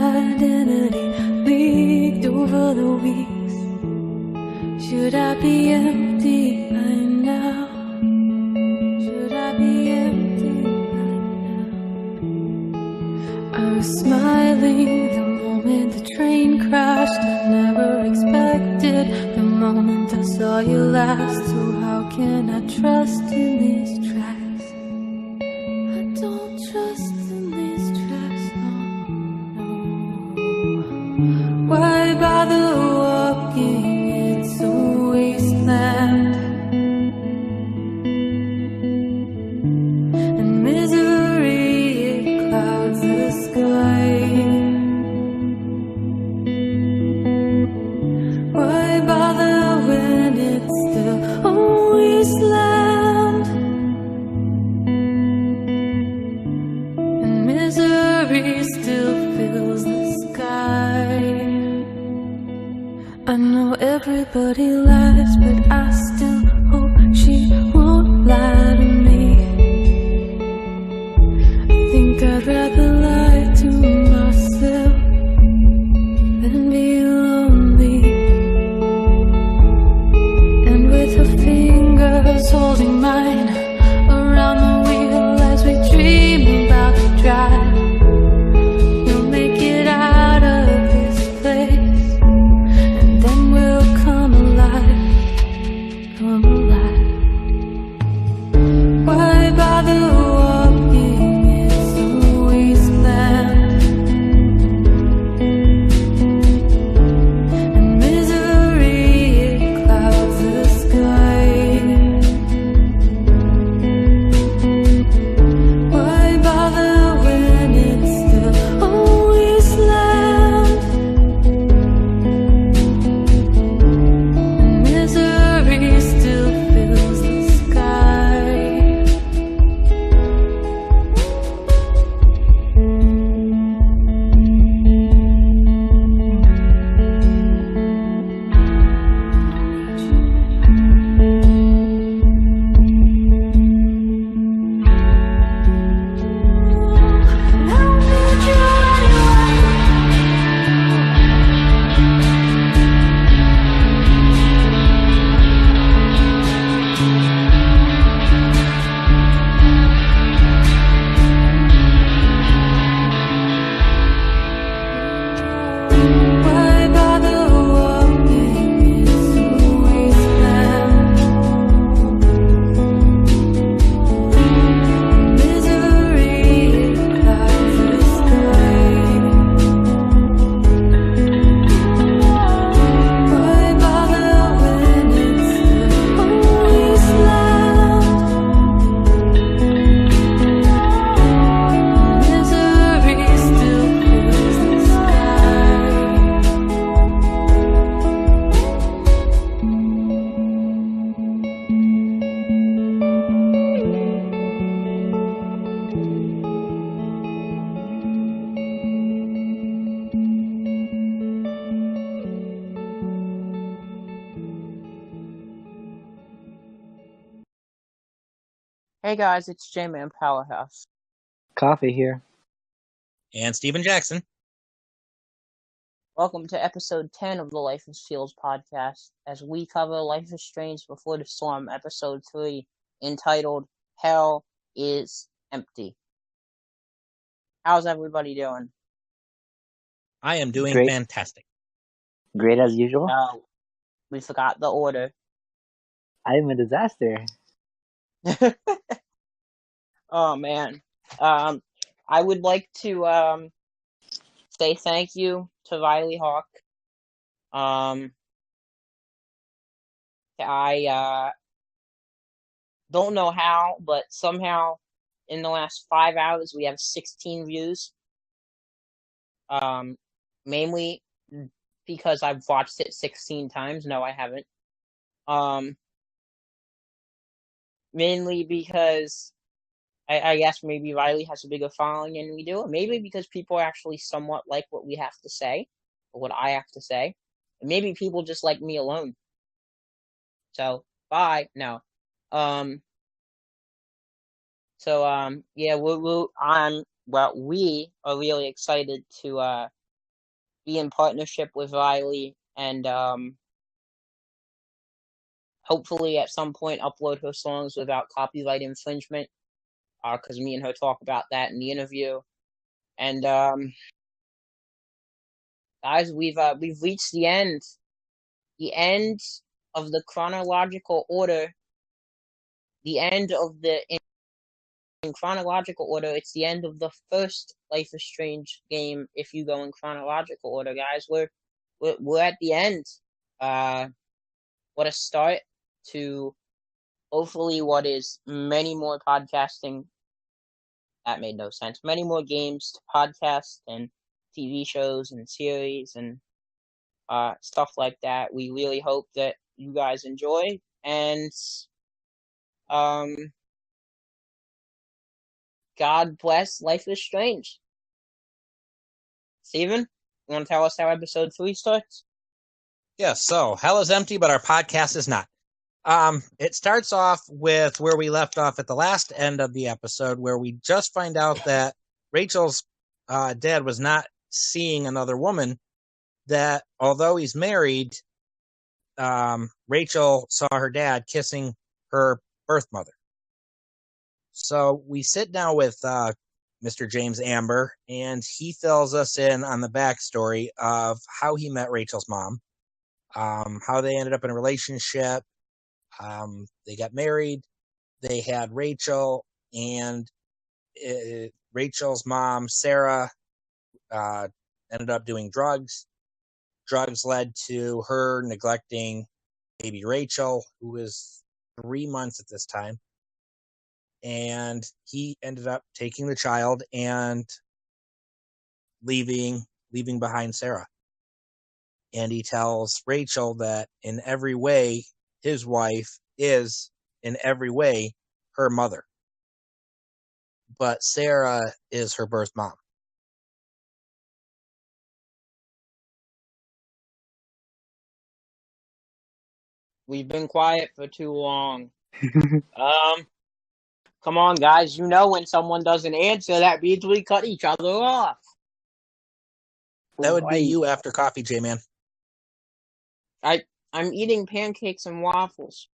identity leaked over the weeks. Should I be empty by now? Should I be empty by now? I was smiling the moment the train crashed. I never expected the moment I saw you last. So how can I trust in these tracks? I don't trust in these tracks, no. Why bother walking? It's a wasteland, and misery, it clouds the sky. Why bother when it's still a wasteland, and misery still fills the sky? I know everybody lies, but I still hope she won't lie to me. I think I'd rather lie to myself than be lonely. And with her fingers holding mine around the wheel as we dream about the drive, we'll make it out of this place, and then we'll come alive, come alive. Why bother walking? It's a wasteland, and misery, it clouds the sky. Why bother when it's still a wasteland, and misery still fills the sky? Why bother walking? It's a wasteland, misery, it clouds the sky. Why bother when it's still a wasteland, misery still fills the sky? Hey guys, it's J-Man Powerhouse. Coffee here. And Steven Jackson. Welcome to episode 10 of the Life is Fields podcast, as we cover Life is Strange Before the Storm, episode 3, entitled Hell is Empty. How's everybody doing? I am doing Great. fantastic. Great as usual. We forgot the order. I am a disaster. Oh man. I would like to say thank you to Riley Hawk. I don't know how, but somehow in the last 5 hours we have 16 views. Mainly because I've watched it 16 times. No, I haven't. Mainly because I guess maybe Riley has a bigger following than we do, or maybe because people actually somewhat like what we have to say, or what I have to say, and maybe people just like me alone. So, bye. No. Yeah, we are really excited to be in partnership with Riley and hopefully at some point upload her songs without copyright infringement. Because me and her talk about that in the interview. And guys, we've reached the end of the chronological order. The end of the in chronological order. It's the end of the first Life is Strange game. If you go in chronological order, guys, we're at the end. What a start to hopefully what is many more podcasting. That made no sense. Many more games to podcast and TV shows and series and stuff like that. We really hope that you guys enjoy, and God bless Life is Strange. Steven, you want to tell us how episode 3 starts? Yes, so hell is empty, but our podcast is not. It starts off with where we left off at the last end of the episode, where we just find out that Rachel's dad was not seeing another woman, that although he's married, Rachel saw her dad kissing her birth mother. So we sit down with Mr. James Amber, and he fills us in on the backstory of how he met Rachel's mom, how they ended up in a relationship. They got married, they had Rachel, and Rachel's mom, Sarah, ended up doing drugs. Drugs led to her neglecting baby Rachel, who was 3 months at this time. And he ended up taking the child and leaving behind Sarah. And he tells Rachel that in every way, his wife is in every way her mother. But Sarah is her birth mom. We've been quiet for too long. Come on, guys. You know when someone doesn't answer, that means we cut each other off. That would be you after coffee, J-Man. I'm eating pancakes and waffles.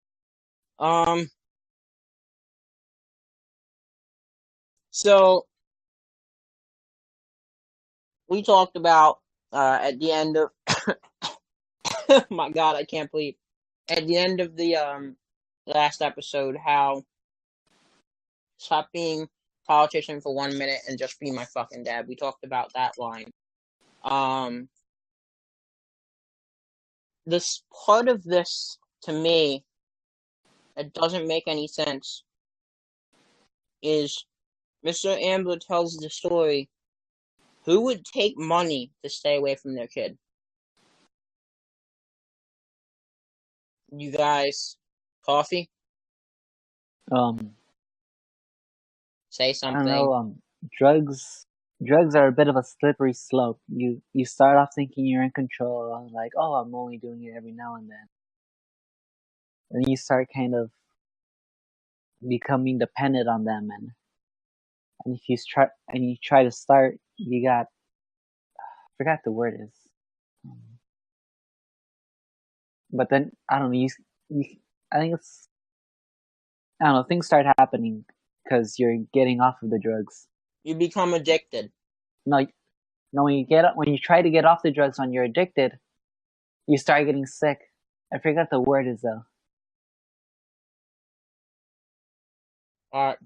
So we talked about at the end of my God, I can't believe at the end of the last episode how stop being politician for 1 minute and just be my fucking dad. We talked about that line. This part of this to me, it doesn't make any sense. Is Mr. Amber tells the story. Who would take money to stay away from their kid? You guys, coffee? Say something. I don't know. Drugs are a bit of a slippery slope. You start off thinking you're in control, like, oh, I'm only doing it every now and then. And you start kind of becoming dependent on them, and if you try to start, you got I forgot the word is. But then I don't know. I think it's I don't know. Things start happening because you're getting off of the drugs. You become addicted. No, when you try to get off the drugs when you're addicted, you start getting sick. I forgot the word is though.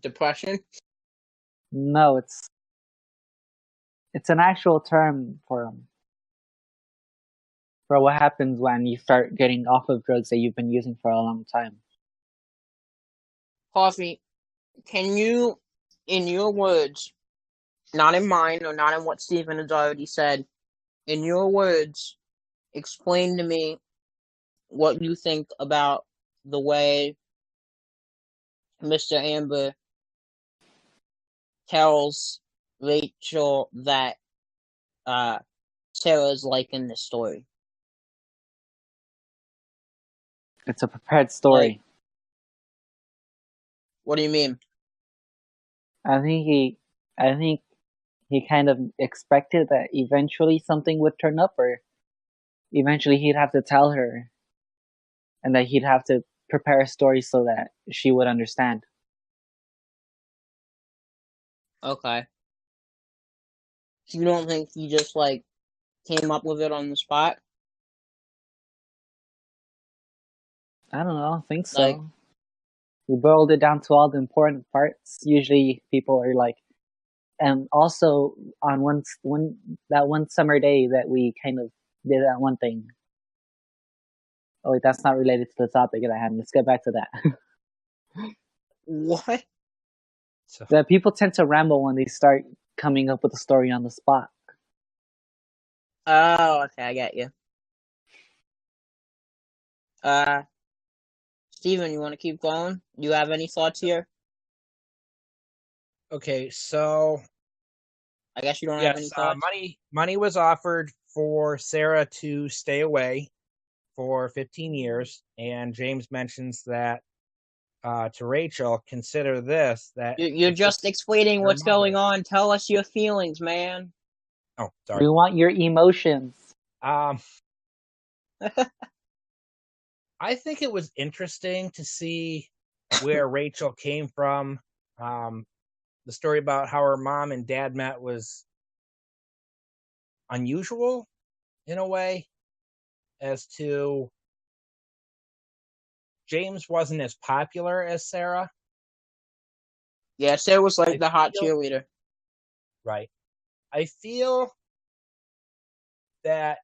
Depression? No, it's an actual term for what happens when you start getting off of drugs that you've been using for a long time. Coffee, can you, in your words, not in mine or not in what Steven has already said, in your words, explain to me what you think about the way Mr. Amber tells Rachel that Sarah's like in the story. It's a prepared story. Like, what do you mean? I think he kind of expected that eventually something would turn up, or eventually he'd have to tell her, and that he'd have to prepare a story so that she would understand. Okay. So you don't think he just like came up with it on the spot? I don't know. I don't think Like, so. We boiled it down to all the important parts. Usually people are like, and also on that one summer day that we kind of did that one thing. Oh wait, that's not related to the topic at hand. Let's get back to that. what? So, That people tend to ramble when they start coming up with a story on the spot. Oh, okay, I get you. Steven, you want to keep going? Do you have any thoughts here? okay, so I guess you don't have any yes, thoughts. money was offered for Sarah to stay away for 15 years, and James mentions that to Rachel, consider this, that You're it's just explaining her what's going mother. on. Tell us your feelings, man. Oh, We sorry. want your emotions. I think it was interesting to see where Rachel came from. The story about how her mom and dad met was unusual in a way, as to James wasn't as popular as Sarah. Yeah, Sarah was like I the hot feel, cheerleader. right. I feel that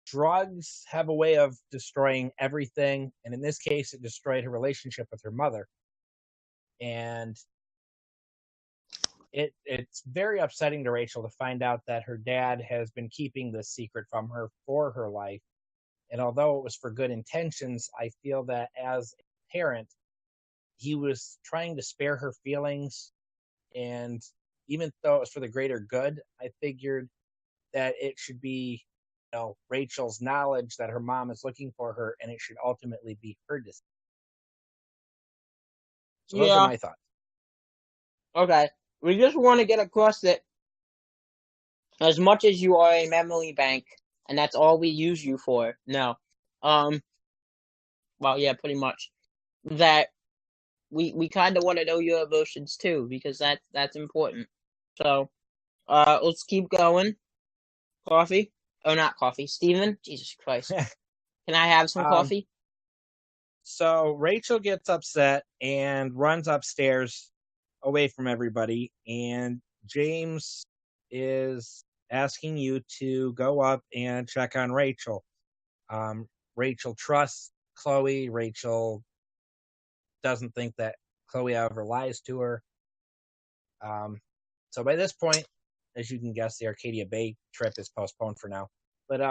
drugs have a way of destroying everything, and in this case, it destroyed her relationship with her mother. And it's very upsetting to Rachel to find out that her dad has been keeping this secret from her for her life. And although it was for good intentions, I feel that as a parent, he was trying to spare her feelings. And even though it was for the greater good, I figured that it should be, Rachel's knowledge that her mom is looking for her, and it should ultimately be her decision. So those are Yeah. my thoughts. Okay. We just want to get across that as much as you are a memory bank, and that's all we use you for. No. Well, yeah, pretty much. That we kind of want to know your emotions too, because that's important. So, let's keep going. Coffee? Oh, not coffee. Steven? Jesus Christ. Can I have some um, coffee? so Rachel gets upset and runs upstairs away from everybody, and James is asking you to go up and check on Rachel. Rachel trusts Chloe. Rachel doesn't think that Chloe ever lies to her. So by this point, as you can guess, the Arcadia Bay trip is postponed for now. But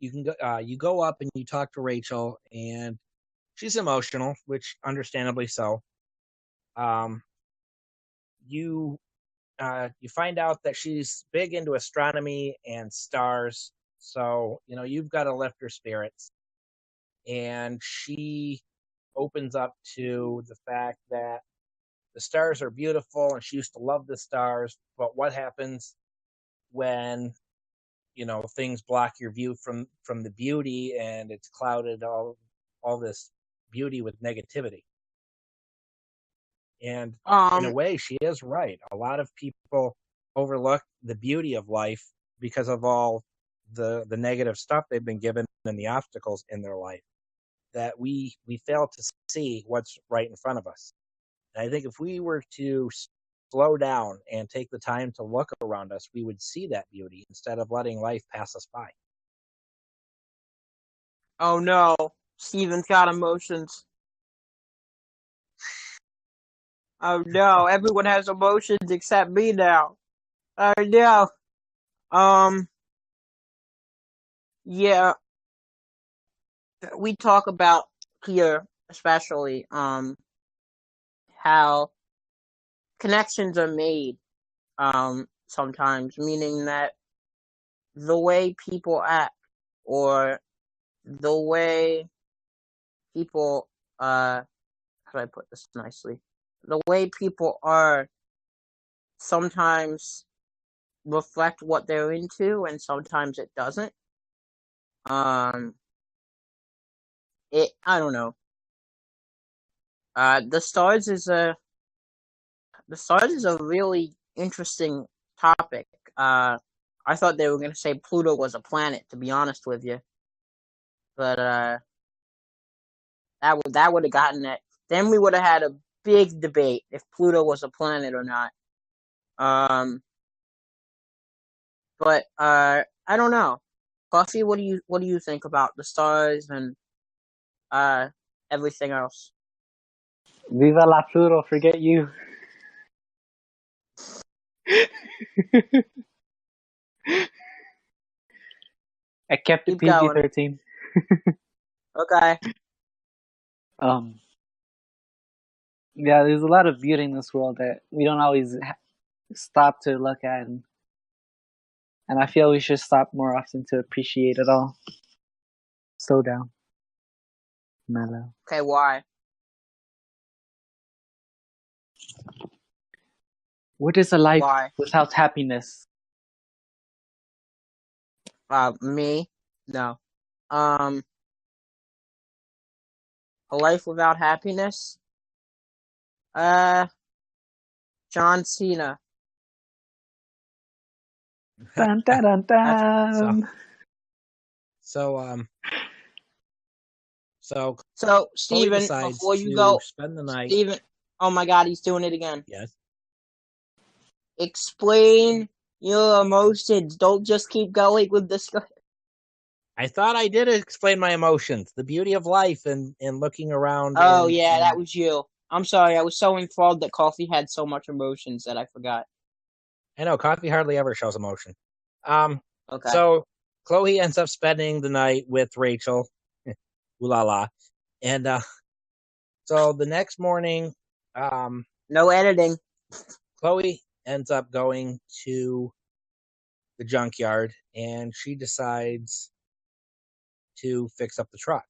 you go up and you talk to Rachel, and she's emotional, which understandably so. You find out that she's big into astronomy and stars, so you've got to lift her spirits. And she opens up to the fact that the stars are beautiful, and she used to love the stars. But what happens when things block your view from the beauty, and it's clouded all this beauty with negativity? And in a way, she is right. A lot of people overlook the beauty of life because of all the negative stuff they've been given and the obstacles in their life, that we fail to see what's right in front of us. And I think if we were to slow down and take the time to look around us, we would see that beauty instead of letting life pass us by. Oh no. Steven's got emotions. Oh no. Everyone has emotions except me now. Oh no. Yeah. We talk about here, especially, how connections are made, sometimes, meaning that the way people act, or the way people, how do I put this nicely? The way people are sometimes reflect what they're into, and sometimes it doesn't. I don't know. The stars is a really interesting topic. I thought they were gonna say Pluto was a planet, to be honest with you, but that would have gotten it. Then we would have had a big debate if Pluto was a planet or not. But I don't know. Coffee, what do you think about the stars and everything else? Viva la Pluto, forget you. I kept it Keep going. PG-13. Okay. Yeah, there's a lot of beauty in this world that we don't always stop to look at, and I feel we should stop more often to appreciate it all. Slow down, mellow. Okay, why? What is a life Why? without happiness? Me? No. A life without happiness? John Cena. Dun dun dun dun. So So, Chloe Steven, decides before you to go, spend the night. Steven, oh my God, he's doing it again. Yes. Explain your emotions. Don't just keep going with this. I thought I did explain my emotions, the beauty of life, and looking around. Oh yeah, that was you. I'm sorry, I was so enthralled that Coffee had so much emotions that I forgot. I know Coffee hardly ever shows emotion. Okay. So Chloe ends up spending the night with Rachel. Ooh la la. And so the next morning, No editing. Chloe ends up going to the junkyard, and she decides to fix up the truck.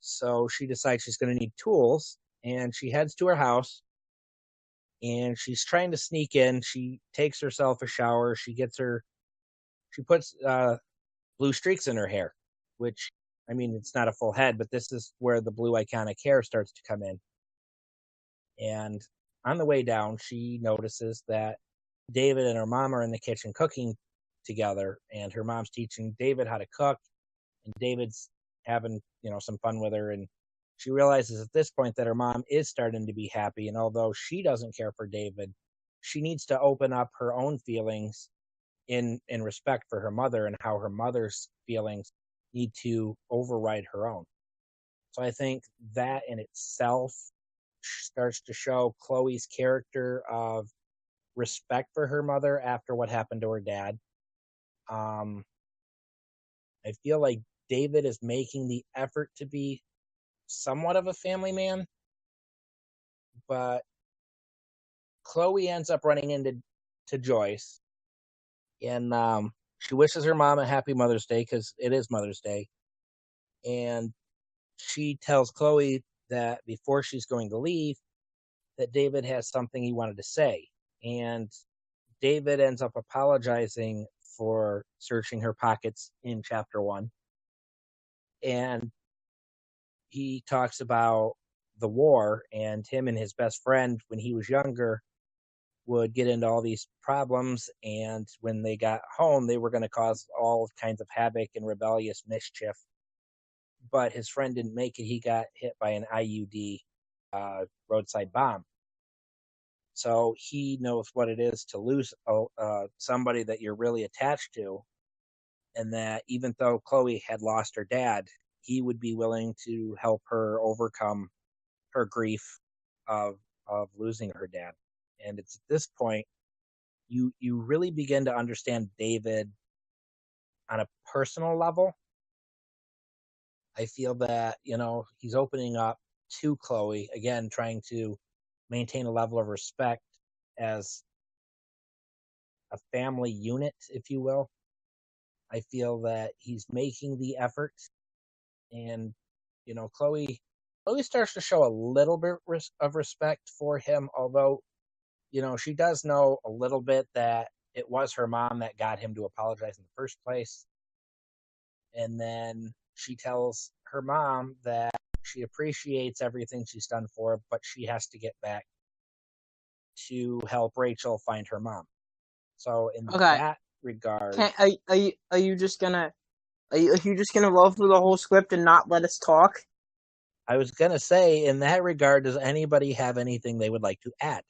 So she decides she's going to need tools, and she heads to her house, and she's trying to sneak in. She takes herself a shower. She puts blue streaks in her hair, which, I mean, it's not a full head, but this is where the blue iconic hair starts to come in. And on the way down, she notices that David and her mom are in the kitchen cooking together, and her mom's teaching David how to cook, and David's having, some fun with her. And she realizes at this point that her mom is starting to be happy, and although she doesn't care for David, she needs to open up her own feelings in respect for her mother, and how her mother's feelings need to override her own. So I think that in itself starts to show Chloe's character of respect for her mother after what happened to her dad. I feel like David is making the effort to be somewhat of a family man, but Chloe ends up running into Joyce, and she wishes her mom a happy Mother's Day because it is Mother's Day, and she tells Chloe that before she's going to leave, that David has something he wanted to say, and David ends up apologizing for searching her pockets in chapter 1. And he talks about the war, and him and his best friend, when he was younger, would get into all these problems, and when they got home, they were going to cause all kinds of havoc and rebellious mischief. But his friend didn't make it. He got hit by an IUD roadside bomb. So he knows what it is to lose somebody that you're really attached to, and that even though Chloe had lost her dad, he would be willing to help her overcome her grief of losing her dad. And it's at this point you really begin to understand David on a personal level. I feel that, he's opening up to Chloe, again, trying to maintain a level of respect as a family unit, if you will. I feel that he's making the effort, and Chloe starts to show a little bit of respect for him, although she does know a little bit that it was her mom that got him to apologize in the first place. And then she tells her mom that she appreciates everything she's done for her, but she has to get back to help Rachel find her mom. So in that regard, Are you just gonna roll through the whole script and not let us talk? I was gonna say, in that regard, does anybody have anything they would like to add?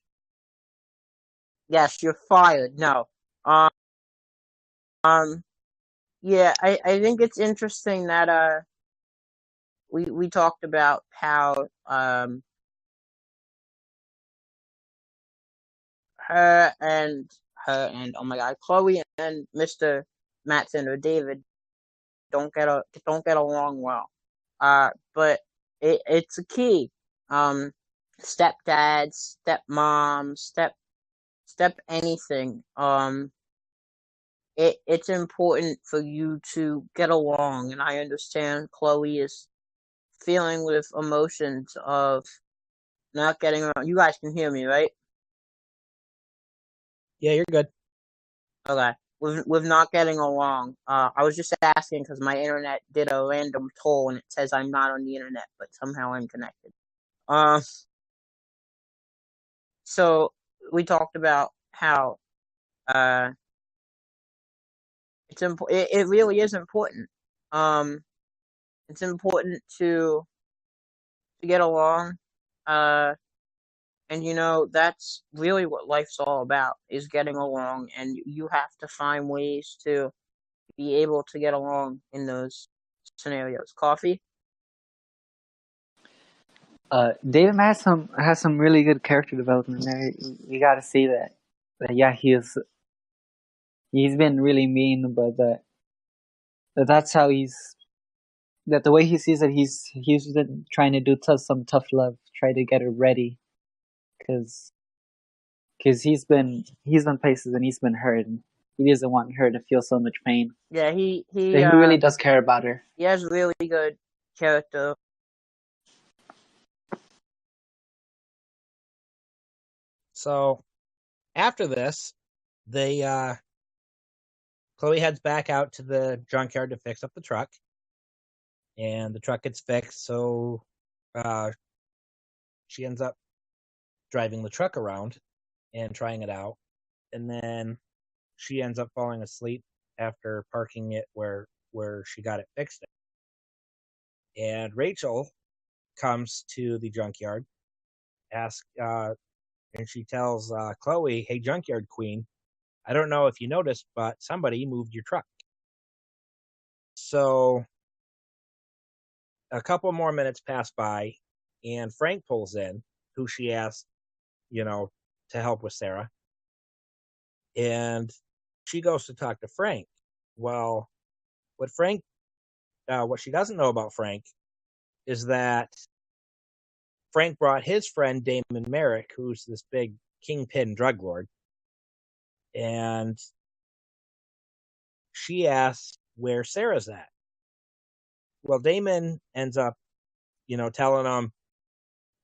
Yes, you're fired. No. Yeah, I think it's interesting that we talked about how her and oh my god, Chloe and Mr. Matson or David don't get along well. But it's a key. Stepdad, stepmom, step anything. It's important for you to get along, and I understand Chloe is feeling with emotions of not getting along. You guys can hear me, right? Yeah, you're good. Okay. With not getting along. I was just asking because my internet did a random toll and it says I'm not on the internet, but somehow I'm connected. So we talked about how it really is important. It's important to get along. And that's really what life's all about, is getting along, and you have to find ways to be able to get along in those scenarios. Coffee? David has some really good character development there. You got to see that. Yeah, he's been really mean, but that's how that the way he sees it, he's been trying to do some tough love, try to get her ready, because he's been places and he's been hurt, and he doesn't want her to feel so much pain. Yeah, he really does care about her. He has really good character. So after this, Chloe heads back out to the junkyard to fix up the truck, and the truck gets fixed. So she ends up driving the truck around and trying it out, and then she ends up falling asleep after parking it where she got it fixed. And Rachel comes to the junkyard, and she tells Chloe, "Hey, junkyard queen, I don't know if you noticed, but somebody moved your truck." So a couple more minutes pass by, and Frank pulls in, who she asked, to help with Sarah. And she goes to talk to Frank. Well, what she doesn't know about Frank is that Frank brought his friend Damon Merrick, who's this big kingpin drug lord, and she asks where Sarah's at. Well, Damon ends up, telling him,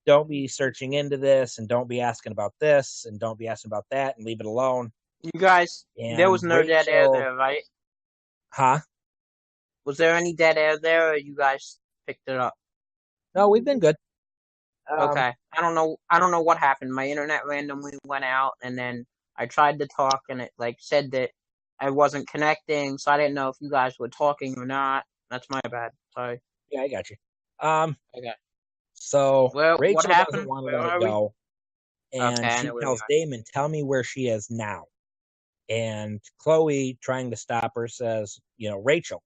don't be searching into this, and don't be asking about this, and don't be asking about that, and leave it alone. You guys, there was no dead air there, right? Huh? Was there any dead air there, or you guys picked it up? No, we've been good. Okay. I don't know what happened. My internet randomly went out, and then I tried to talk, and it said that I wasn't connecting, so I didn't know if you guys were talking or not. That's my bad. Sorry. Yeah, I got you. Okay. So Rachel what happened? doesn't want to let it go, and she tells Damon, "Tell me where she is now." And Chloe, trying to stop her, says, "Rachel."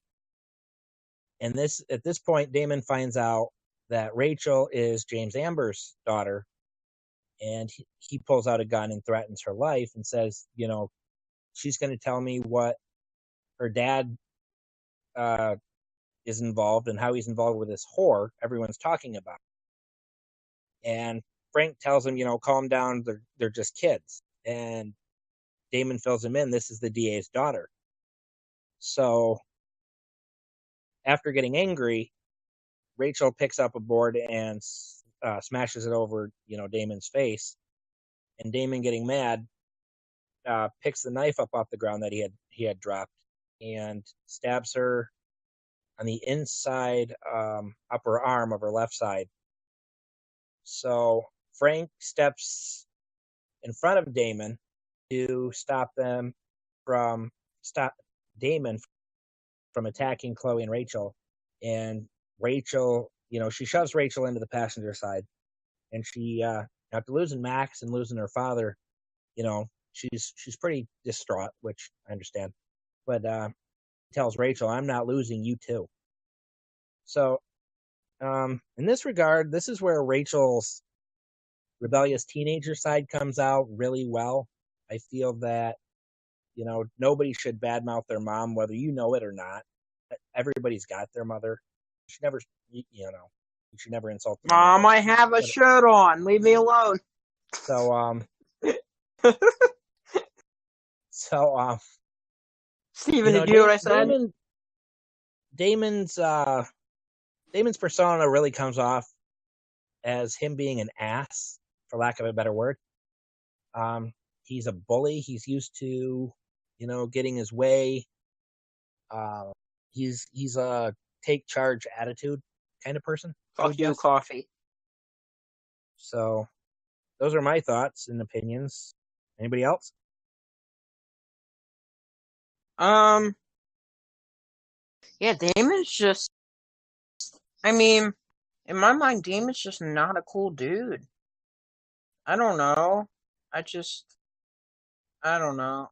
And at this point, Damon finds out that Rachel is James Amber's daughter, and he pulls out a gun and threatens her life and says, she's going to tell me what her dad is involved and how he's involved with this whore everyone's talking about. And Frank tells him, calm down, they're just kids. And Damon fills him in, this is the DA's daughter. So after getting angry, Rachel picks up a board and smashes it over, Damon's face. And Damon, getting mad, picks the knife up off the ground that he had dropped and stabs her on the inside upper arm of her left side. So Frank steps in front of Damon to stop Damon from attacking Chloe and Rachel. And Rachel, she shoves Rachel into the passenger side, and she, after losing Max and losing her father, she's pretty distraught, which I understand. But tells Rachel, "I'm not losing you too." So, in this regard, this is where Rachel's rebellious teenager side comes out really well. I feel that, nobody should badmouth their mom, whether you know it or not. Everybody's got their mother. You should never, you should never insult them. Mom, I have a shirt on. Leave me alone. So, Steven, did you hear what I said? Damon's persona really comes off as him being an ass, for lack of a better word. He's a bully. He's used to, getting his way. He's a take charge attitude kind of person. Fuck you, Coffee. So, those are my thoughts and opinions. Anybody else? Yeah, Damon's just, in my mind, Damon's just not a cool dude. I don't know. I don't know.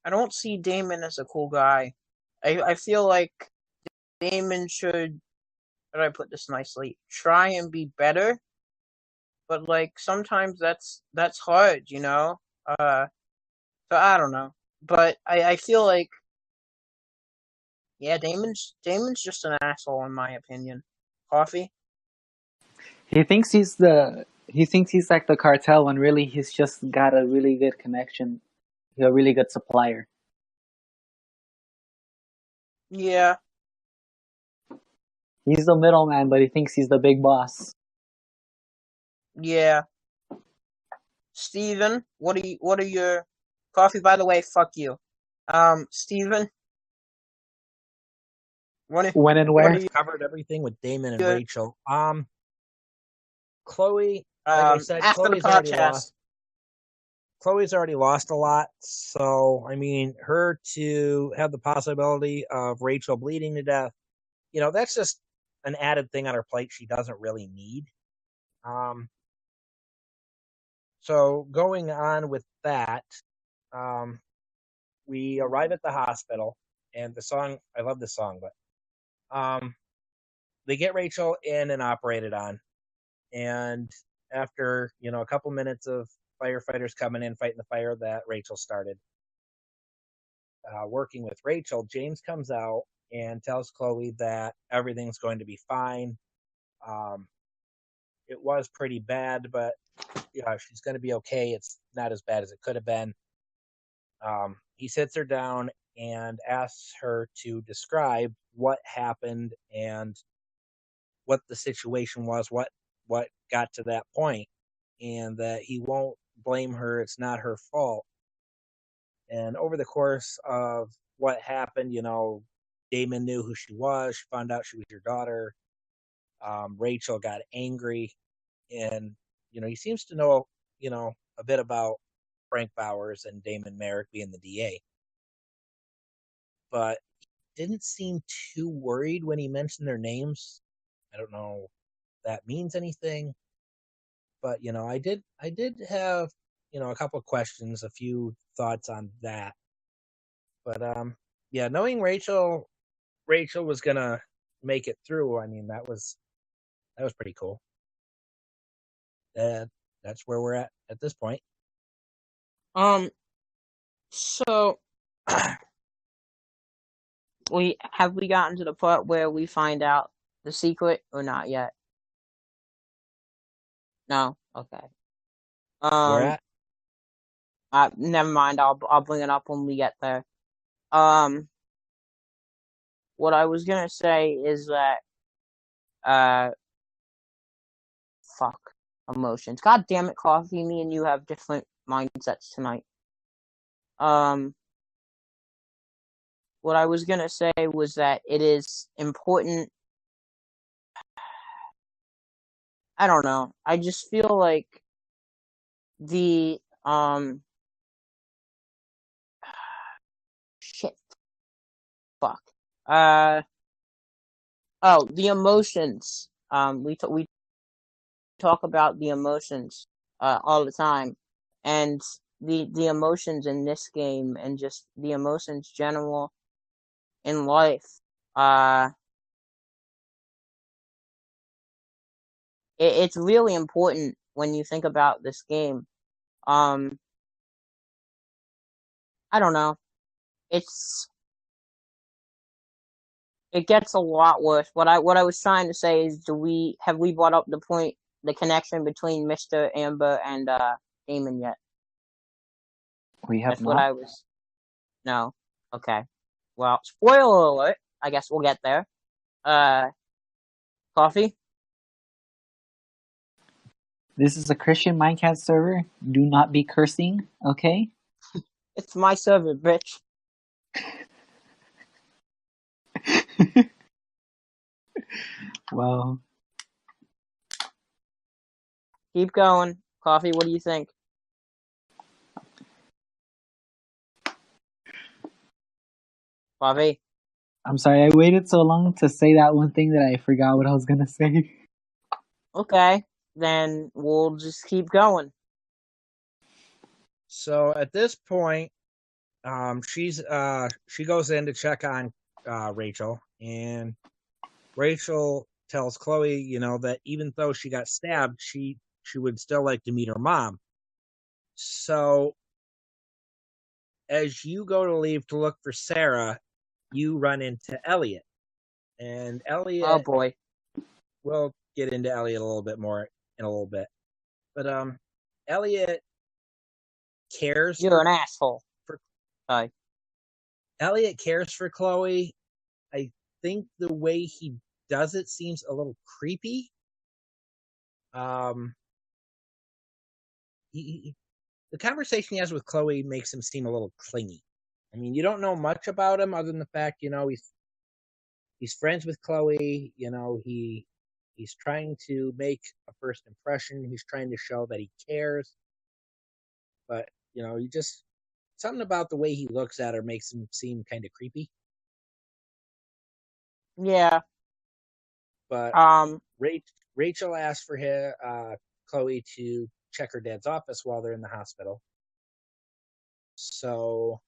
I don't see Damon as a cool guy. I feel like Damon should, how do I put this nicely, try and be better. But, sometimes that's hard, So I don't know. But I feel like, yeah, Damon's just an asshole, in my opinion. Coffee? He thinks he's like the cartel when really he's just got a really good connection. He's a really good supplier. Yeah. He's the middleman, but he thinks he's the big boss. Yeah. Steven, what are your Coffee, by the way, fuck you. Steven? When and where? We've covered everything with Damon and Rachel. Chloe, like I said, Chloe's already lost a lot. So, her to have the possibility of Rachel bleeding to death, that's just an added thing on her plate she doesn't really need. So going on with that, we arrive at the hospital, and the song, I love this song, but they get Rachel in and operated on. And after, a couple minutes of firefighters coming in, fighting the fire that Rachel started, working with Rachel, James comes out and tells Chloe that everything's going to be fine. It was pretty bad, but she's going to be okay. It's not as bad as it could have been. He sits her down and asks her to describe what happened and what the situation was, what got to that point, and that he won't blame her. It's not her fault. And over the course of what happened, Damon knew who she was. She found out she was your daughter. Rachel got angry, and he seems to know a bit about Frank Bowers and Damon Merrick being the DA, but he didn't seem too worried when he mentioned their names. I don't know if that means anything, but I did have a couple of questions, a few thoughts on that. But knowing Rachel was gonna make it through, that was pretty cool. That's where we're at this point. So we gotten to the part where we find out the secret or not yet? No? Okay. Where at? Never mind, I'll bring it up when we get there. What I was gonna say is that emotions. God damn it, Coffee, me and you have different mindsets tonight. What I was gonna say was that it is important. I don't know. I just feel like the shit. Fuck. The emotions. We talk about the emotions all the time, and the emotions in this game, and just the emotions general in life. It's really important when you think about this game. I don't know. It gets a lot worse. What I was trying to say is, have we brought up the connection between Mr. Amber and Damon yet? We have That's what not. I was. No. Okay. Well, spoiler alert. I guess we'll get there. Coffee? This is a Christian Minecraft server. Do not be cursing, okay? It's my server, bitch. Well, Keep going. Coffee, what do you think? Coffee? I'm sorry, I waited so long to say that one thing that I forgot what I was gonna say. Okay. Then we'll just keep going. So at this point, she goes in to check on Rachel, and Rachel tells Chloe, that even though she got stabbed, she would still like to meet her mom. So as you go to leave to look for Sarah, you run into Elliot, and Elliot. Oh boy. We'll get into Elliot a little bit more in a little bit, but Elliot cares. You're an asshole. Sorry. Elliot cares for Chloe. I think the way he does it seems a little creepy. The conversation he has with Chloe makes him seem a little clingy. I mean, you don't know much about him other than the fact, he's friends with Chloe. He's trying to make a first impression. He's trying to show that he cares. But, you just, something about the way he looks at her makes him seem kind of creepy. Yeah. But Rachel asked for Chloe to check her dad's office while they're in the hospital. So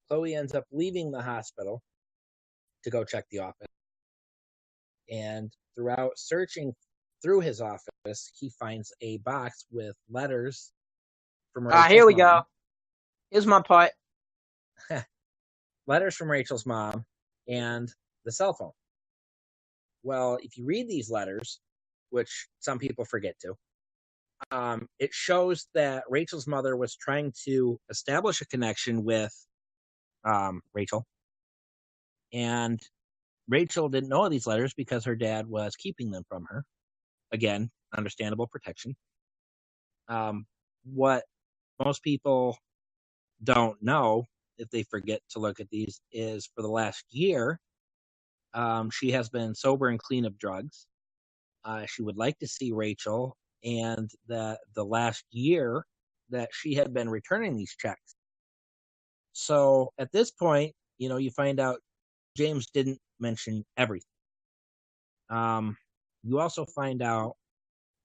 Chloe ends up leaving the hospital to go check the office. And throughout searching through his office, he finds a box with letters from Rachel's here we mom. go. Here's my part. Letters from Rachel's mom and the cell phone. Well, if you read these letters, which some people forget to, it shows that Rachel's mother was trying to establish a connection with Rachel. And Rachel didn't know of these letters because her dad was keeping them from her. Again, understandable protection. What most people don't know, if they forget to look at these, is for the last year, she has been sober and clean of drugs. She would like to see Rachel, and that the last year that she had been returning these checks. So at this point, you find out James didn't mention everything. You also find out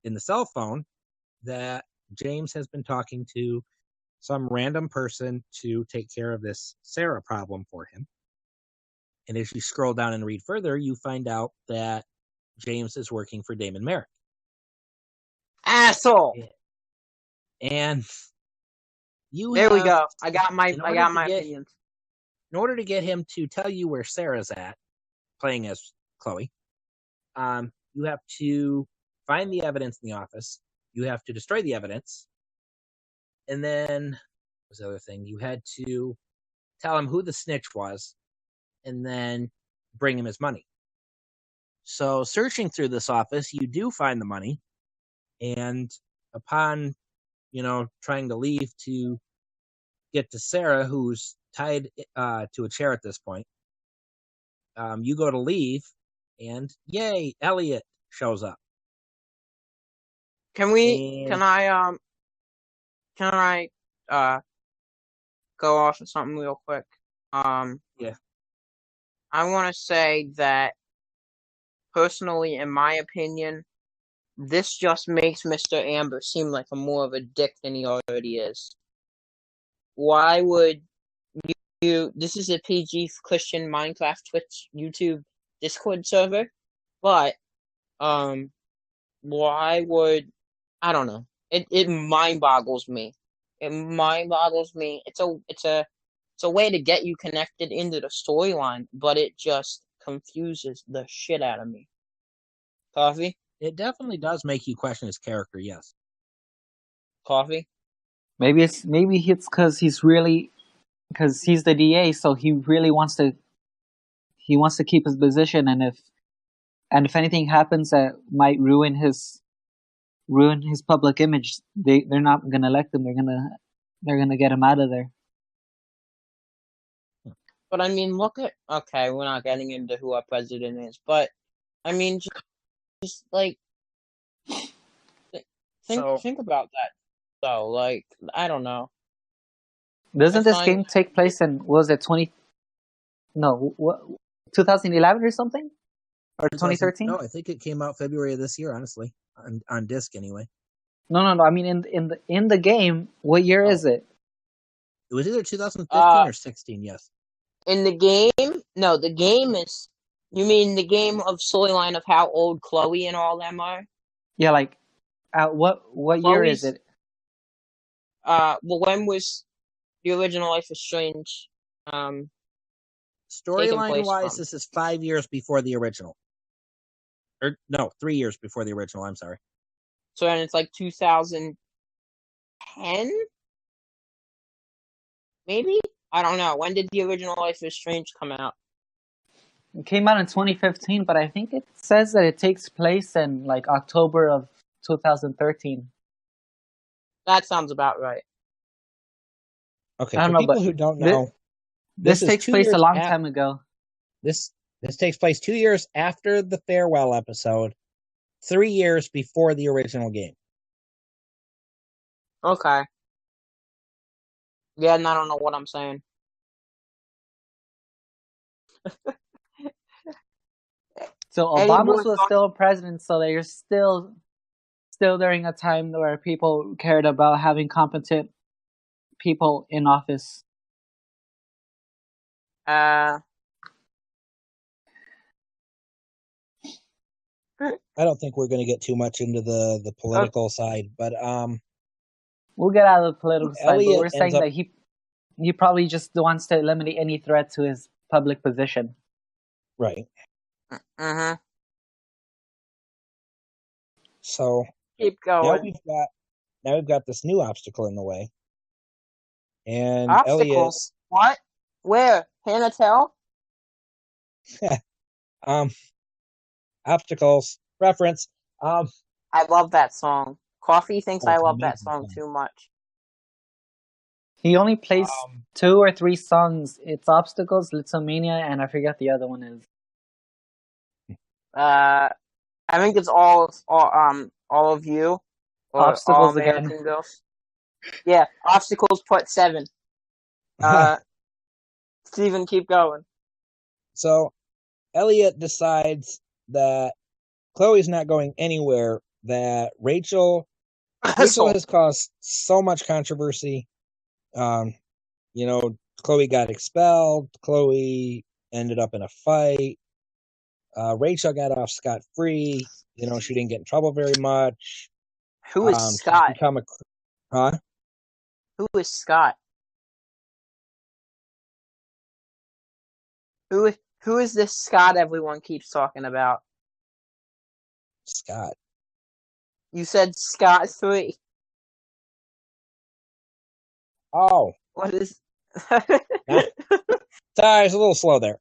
in the cell phone that James has been talking to some random person to take care of this Sarah problem for him. And as you scroll down and read further, you find out that James is working for Damon Merrick. Asshole. And there we go. I got my opinions. In order to get him to tell you where Sarah's at, playing as Chloe, you have to find the evidence in the office. You have to destroy the evidence. And then, what was the other thing? You had to tell him who the snitch was, and then bring him his money. So searching through this office, you do find the money. And upon trying to leave to get to Sarah, who's tied to a chair at this point. You go to leave, and yay, Elliot shows up. Can I go off of something real quick? Yeah. I want to say that, personally, in my opinion, this just makes Mr. Amber seem like more of a dick than he already is. Why would you... This is a PG Christian Minecraft Twitch YouTube Discord server, but, why would... I don't know. It mind boggles me. It mind boggles me. It's a way to get you connected into the storyline, but it just confuses the shit out of me. Coffee? It definitely does make you question his character, yes. Coffee? Maybe it's because he's the DA, so he really wants to keep his position, and if anything happens that might ruin his public image, they're not gonna elect him. They're gonna get him out of there. But I mean, look at... Okay, we're not getting into who our president is, but I mean, just like, think about that. So, like, I don't know. Doesn't this game take place in, was it 2011 or something? Or 2013? No, I think it came out February of this year, honestly. On disc, anyway. No. I mean, in the game, what year is it? It was either 2015 or 16, yes. In the game? No, the game is... You mean the game of storyline of how old Chloe and all them are? Yeah, like, what year is it? Well, when was the original Life is Strange? Storyline-wise, this is 5 years before the original. Or, no, 3 years before the original, I'm sorry. So then it's like 2010? Maybe? I don't know. When did the original Life is Strange come out? It came out in 2015, but I think it says that it takes place in, like, October of 2013. That sounds about right. Okay, for people who don't know... This takes place a long time ago. This takes place 2 years after the farewell episode, 3 years before the original game. Okay. Yeah, and I don't know what I'm saying. So Obama was still president, so they're still during a time where people cared about having competent people in office. I don't think we're going to get too much into the political side, but we'll get out of the political side. But we're saying that he probably just wants to eliminate any threat to his public position. Right. Uh-huh. So keep going. Now we've got this new obstacle in the way. And obstacles? What? Where? Can I tell? Obstacles. Reference. I love that song. Coffee thinks I love that song too much. He only plays 2 or 3 songs. It's Obstacles, Litzomania, and I forget the other one is. I think it's all of you. Obstacles again. Girls. Yeah, Obstacles Part 7. Steven, keep going. So, Elliot decides that Chloe's not going anywhere, that Rachel has caused so much controversy. Chloe got expelled. Chloe ended up in a fight. Rachel got off scot-free. She didn't get in trouble very much. Who is Scott? Who is Scott? Who is this Scott everyone keeps talking about? Scott. You said Scott 3. Oh. What is... Sorry, it's a little slow there.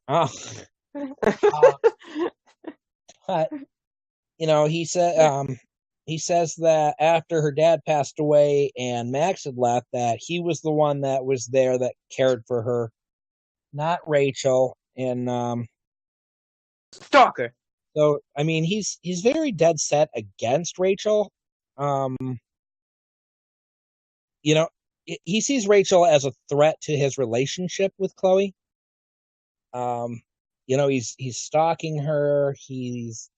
But, he said, he says that after her dad passed away and Max had left, that he was the one that was there that cared for her, not Rachel. And Stalker. so, I mean, he's very dead set against Rachel. Um, you know, he sees Rachel as a threat to his relationship with Chloe. You know, he's stalking her. He's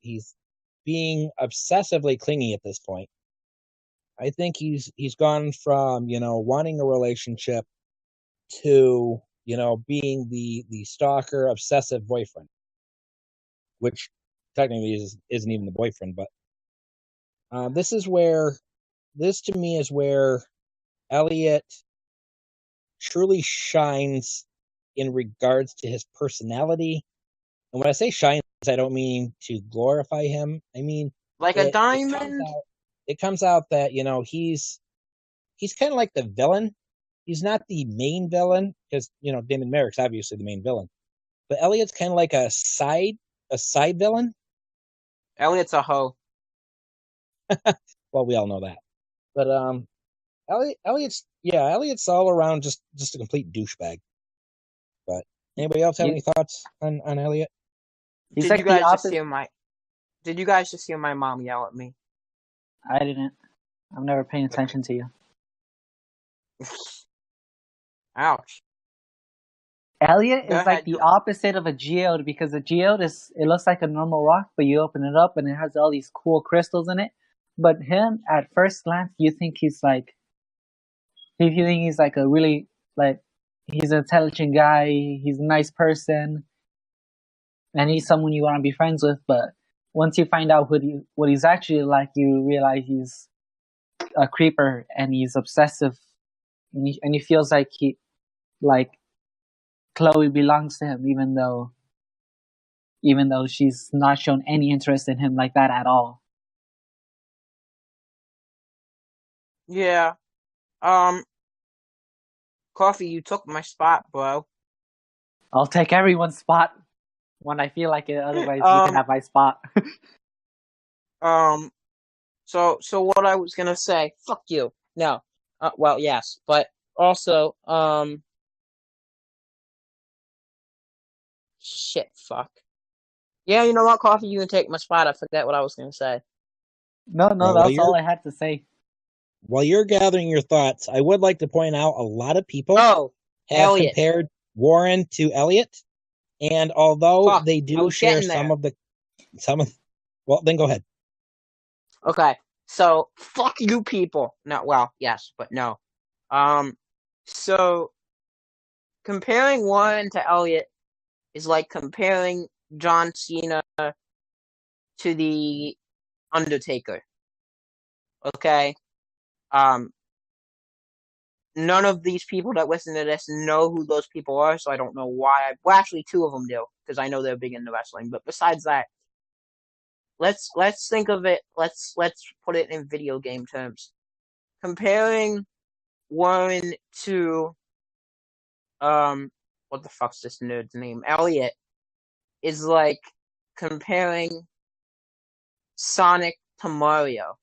being obsessively clingy at this point. I think he's gone from, you know, wanting a relationship to, you know, being the stalker, obsessive boyfriend, which technically isn't even the boyfriend. But this to me is where Elliot truly shines in regards to his personality. And when I say shines, I don't mean to glorify him. I mean, Like a diamond. It comes out that, you know, he's kind of like the villain. He's not the main villain because, you know, Damon Merrick's obviously the main villain, but Elliot's kind of like a side villain. Elliot's a hoe. Well, we all know that. But Elliot's all around just a complete douchebag. But anybody else have any thoughts on Elliot? He's Did like you guys the just hear my mom yell at me? I didn't. I'm never paying attention to you. Ouch. Elliot Go is like ahead, the opposite of a geode, because a geode it looks like a normal rock, but you open it up and it has all these cool crystals in it. But him, at first glance, you think he's like a really, like, he's an intelligent guy, he's a nice person, and he's someone you want to be friends with. But once you find out what he's actually like, you realize he's a creeper and he's obsessive, and he feels like Chloe belongs to him, even though she's not shown any interest in him like that at all. Yeah. Coffee, you took my spot, bro. I'll take everyone's spot when I feel like it. Otherwise, you can have my spot. So what I was gonna say, fuck you. No. Well, yes, but also, shit, fuck. Yeah, you know what, Coffee, you can take my spot. I forget what I was gonna say. No, that's all I had to say. While you're gathering your thoughts, I would like to point out a lot of people have Elliot. compared Warren to Elliot, and although they do share well, then go ahead. Okay, so fuck you people. No, well, yes, but no. So comparing Warren to Elliot is like comparing John Cena to the Undertaker. Okay? None of these people that listen to this know who those people are, so I don't know why. Well, actually, two of them do, because I know they're big into wrestling. But besides that, let's think of it. Let's put it in video game terms. Comparing Warren to what the fuck's this nerd's name? Elliot is like comparing Sonic to Mario.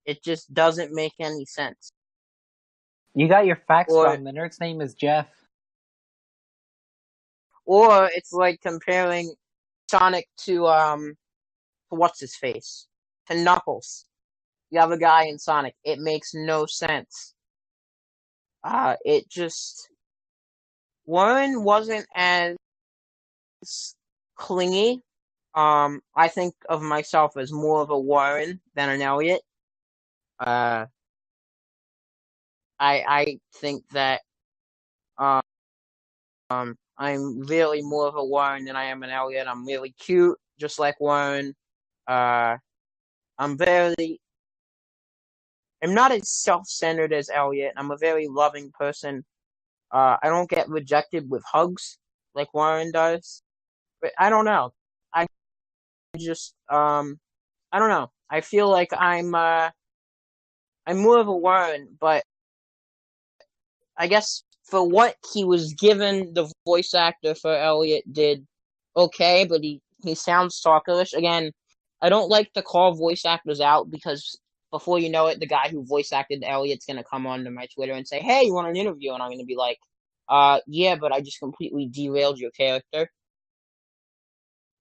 It just doesn't make any sense. You got your facts wrong. The nerd's name is Jeff. Or it's like comparing Sonic to what's his face? To Knuckles. The other guy in Sonic. It makes no sense. It just... Warren wasn't as clingy. I think of myself as more of a Warren than an Elliot. I think that I'm really more of a Warren than I am an Elliot. I'm really cute, just like Warren. I'm not as self-centered as Elliot. I'm a very loving person. I don't get rejected with hugs like Warren does. But I don't know. I just I don't know. I feel like I'm more of a Warren, but I guess for what he was given, the voice actor for Elliot did okay, but he sounds stalkerish. Again, I don't like to call voice actors out because before you know it, the guy who voice acted Elliot's gonna come onto my Twitter and say, "Hey, you want an interview?" And I'm gonna be like, yeah, but I just completely derailed your character."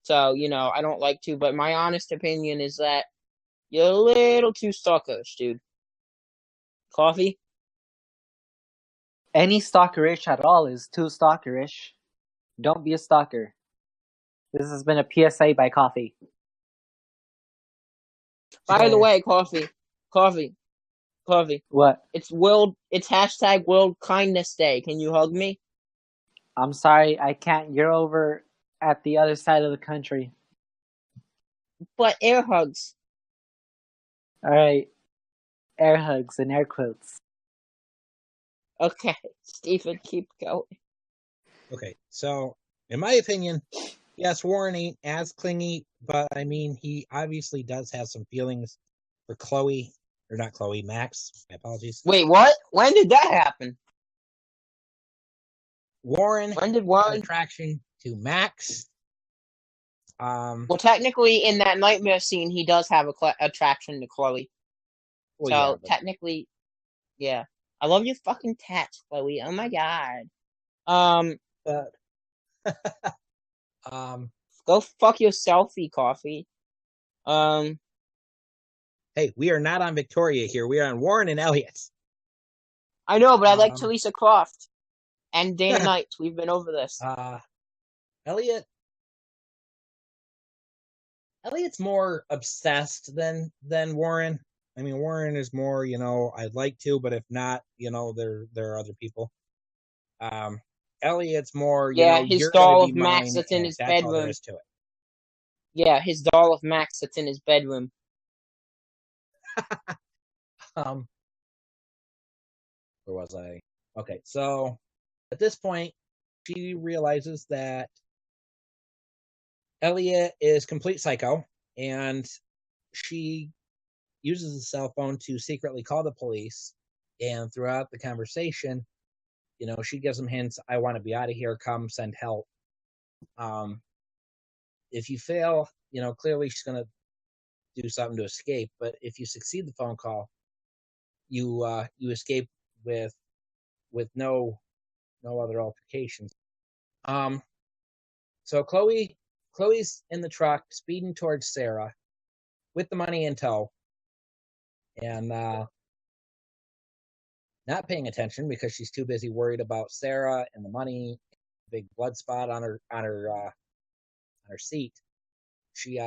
So, I don't like to, but my honest opinion is that you're a little too stalkerish, dude. Coffee? Any stalkerish at all is too stalkerish. Don't be a stalker. This has been a PSA by Coffee. By the way, Coffee. What? It's hashtag World Kindness Day. Can you hug me? I'm sorry, I can't. You're over at the other side of the country. But air hugs. Alright. Air hugs and air quotes. Okay, Stephen, keep going. Okay, so in my opinion, yes, Warren ain't as clingy, but I mean, he obviously does have some feelings for Chloe, or not Chloe, Max. My apologies. Wait, what? When did that happen? Warren When did had Warren? attraction to Max. Well, technically, in that nightmare scene, he does have a attraction to Chloe. Well, So yeah, but technically, yeah. I love your fucking tats, Chloe. Oh my god. but Go fuck your selfie, Coffee. hey, we are not on Victoria here. We are on Warren and Elliot. I know, but I like Teresa Croft and Dana Knight. We've been over this. Elliot's more obsessed than Warren. I mean, Warren is more, I'd like to, but if not, there are other people. Elliot's more, his you're doll gonna of be Max mine, that's in his that's all there bedroom. is to it. Yeah, his doll of Max that's in his bedroom. Where was I? Okay, so at this point, she realizes that Elliot is complete psycho, and she uses a cell phone to secretly call the police. And throughout the conversation, she gives them hints. I want to be out of here. Come send help. If you fail, clearly she's going to do something to escape. But if you succeed the phone call, you escape with no other altercations. So Chloe's in the truck speeding towards Sarah with the money in tow, and not paying attention because she's too busy worried about Sarah and the money, big blood spot on her seat. She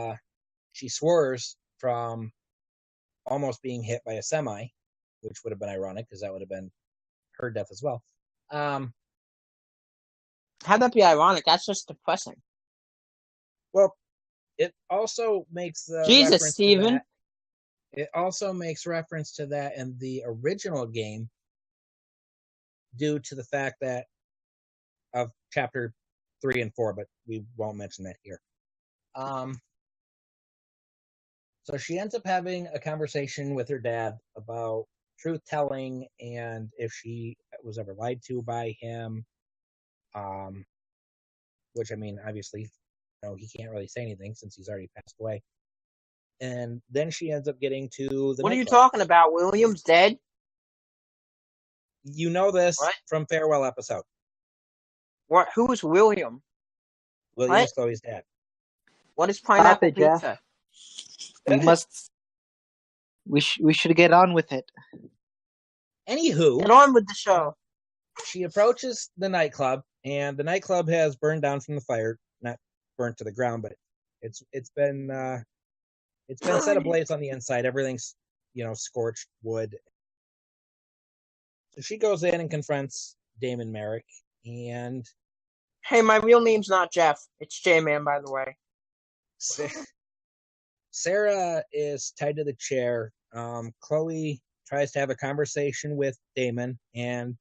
swerves from almost being hit by a semi, which would have been ironic because that would have been her death as well. How'd that be ironic? That's just depressing. Well, it also makes Jesus, Steven. It also makes reference to that in the original game, due to the fact that of chapter 3 and 4, but we won't mention that here. So she ends up having a conversation with her dad about truth telling and if she was ever lied to by him. Which, I mean, obviously, he can't really say anything since he's already passed away. And then she ends up getting to the What are you nightclub. talking about? William's dead? You know this from Farewell episode. What? Who is William? William's Chloe's dad. What is pineapple pizza? We should get on with it. Anywho, get on with the show. She approaches the nightclub, and the nightclub has burned down from the fire. Not burnt to the ground, but it's been set ablaze on the inside. Everything's scorched wood. So she goes in and confronts Damon Merrick, and hey, my real name's not Jeff. It's J-Man, by the way. Sarah is tied to the chair. Chloe tries to have a conversation with Damon, and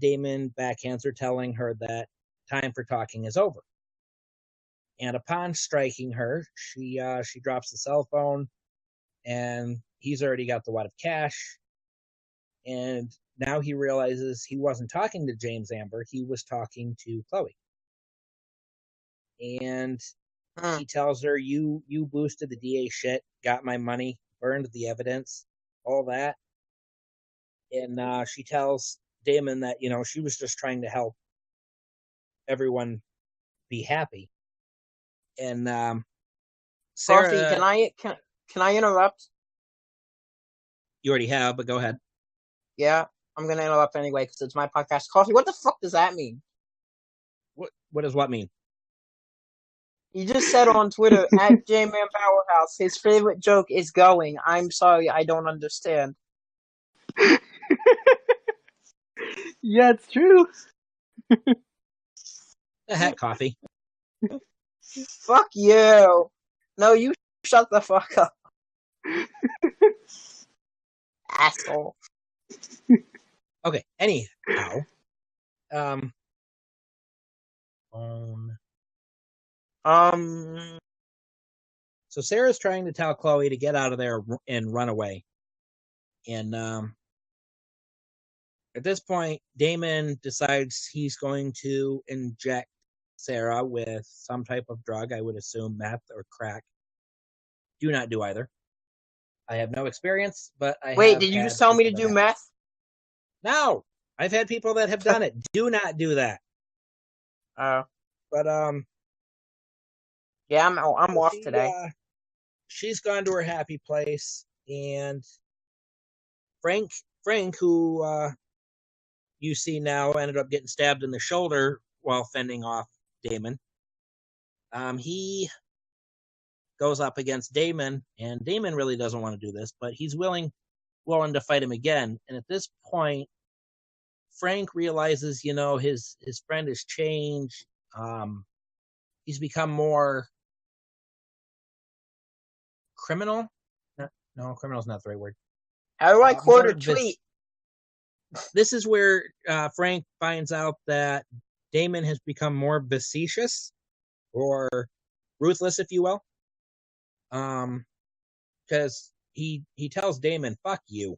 Damon backhands her, telling her that time for talking is over. And upon striking her, she drops the cell phone, and he's already got the wad of cash. And now he realizes he wasn't talking to James Amber, he was talking to Chloe. And He tells her, you boosted the DA shit, got my money, burned the evidence, all that. And she tells Damon that, she was just trying to help everyone be happy. And Sarah... Coffee, can I interrupt? You already have, but go ahead. Yeah, I'm going to interrupt anyway because it's my podcast. Coffee, what the fuck does that mean? What does what mean? You just said on Twitter, at J-Man Powerhouse, his favorite joke is going. I'm sorry, I don't understand. Yeah, it's true. The heck, Coffee. Fuck you. No, you shut the fuck up. Asshole. Okay, anyhow. So Sarah's trying to tell Chloe to get out of there and run away. And at this point, Damon decides he's going to inject Sarah with some type of drug. I would assume meth or crack. Do not do either. I have no experience, but Wait, did you just tell me to do meth? No, I've had people that have done it. Do not do that. But yeah, I'm off today. She's gone to her happy place, and Frank, who you see now ended up getting stabbed in the shoulder while fending off Damon. He goes up against Damon, and Damon really doesn't want to do this, but he's willing to fight him again. And at this point, Frank realizes, his friend has changed. He's become more criminal. No, criminal's not the right word. How do I quote a tweet? This is where Frank finds out that Damon has become more facetious or ruthless, if you will. Because he tells Damon, "Fuck you,"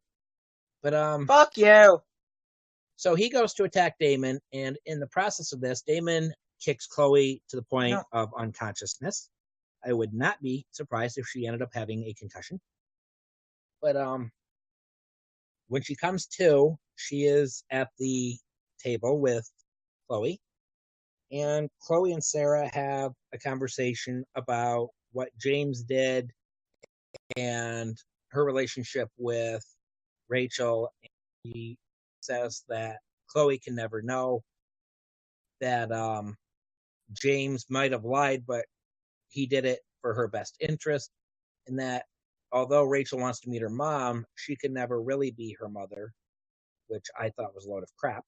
but fuck you. So he goes to attack Damon, and in the process of this, Damon kicks Chloe to the point of unconsciousness. I would not be surprised if she ended up having a concussion. But when she comes to, she is at the table with Chloe, and Chloe and Sarah have a conversation about what James did and her relationship with Rachel. And he says that Chloe can never know that James might have lied, but he did it for her best interest, and that although Rachel wants to meet her mom, she could never really be her mother, which I thought was a load of crap.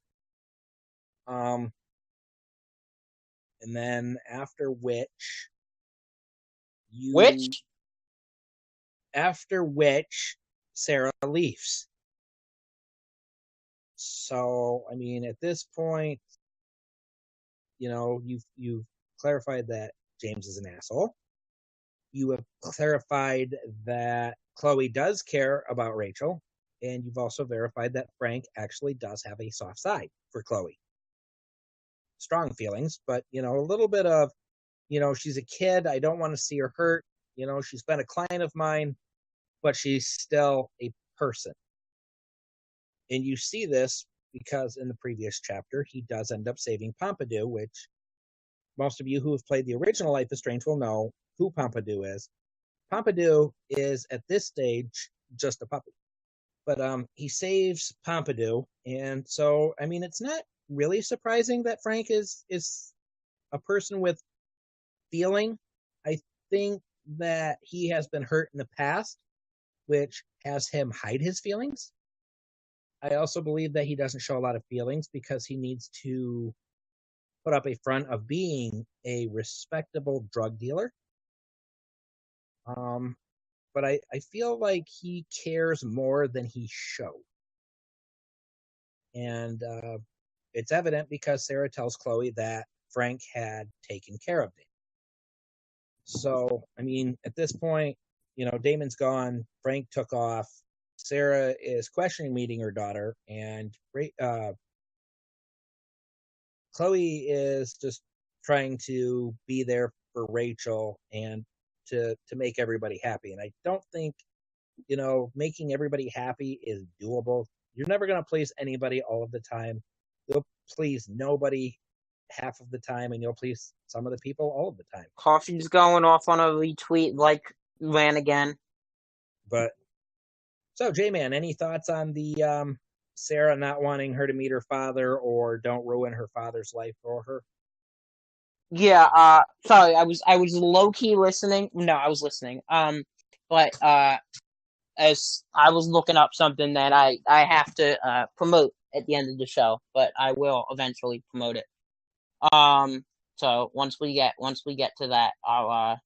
And then after which Sarah leaves. So, I mean, at this point, you've clarified that James is an asshole. You have clarified that Chloe does care about Rachel, and you've also verified that Frank actually does have a soft side for Chloe. Strong feelings, but, a little bit of, she's a kid, I don't want to see her hurt, she's been a client of mine, but she's still a person. And you see this because in the previous chapter, he does end up saving Pompidou, which most of you who have played the original Life is Strange will know who Pompidou is. Pompidou is, at this stage, just a puppy. But he saves Pompidou, and so, I mean, it's not really surprising that Frank is a person with feeling. I think that he has been hurt in the past, which has him hide his feelings. I also believe that he doesn't show a lot of feelings because he needs to put up a front of being a respectable drug dealer. But I feel like he cares more than he shows. And it's evident because Sarah tells Chloe that Frank had taken care of Damon. So, I mean, at this point, Damon's gone, Frank took off, Sarah is questioning meeting her daughter, and Chloe is just trying to be there for Rachel and to make everybody happy. And I don't think, making everybody happy is doable. You're never going to please anybody all of the time. You'll please nobody half of the time, and you'll please some of the people all of the time. Coffee's going off on a retweet like ran again. But so, J-Man, any thoughts on the Sarah not wanting her to meet her father or don't ruin her father's life for her? Yeah, sorry, I was low key listening. No, I was listening. But as I was looking up something that I have to promote at the end of the show, but I will eventually promote it. So once we get to that, I'll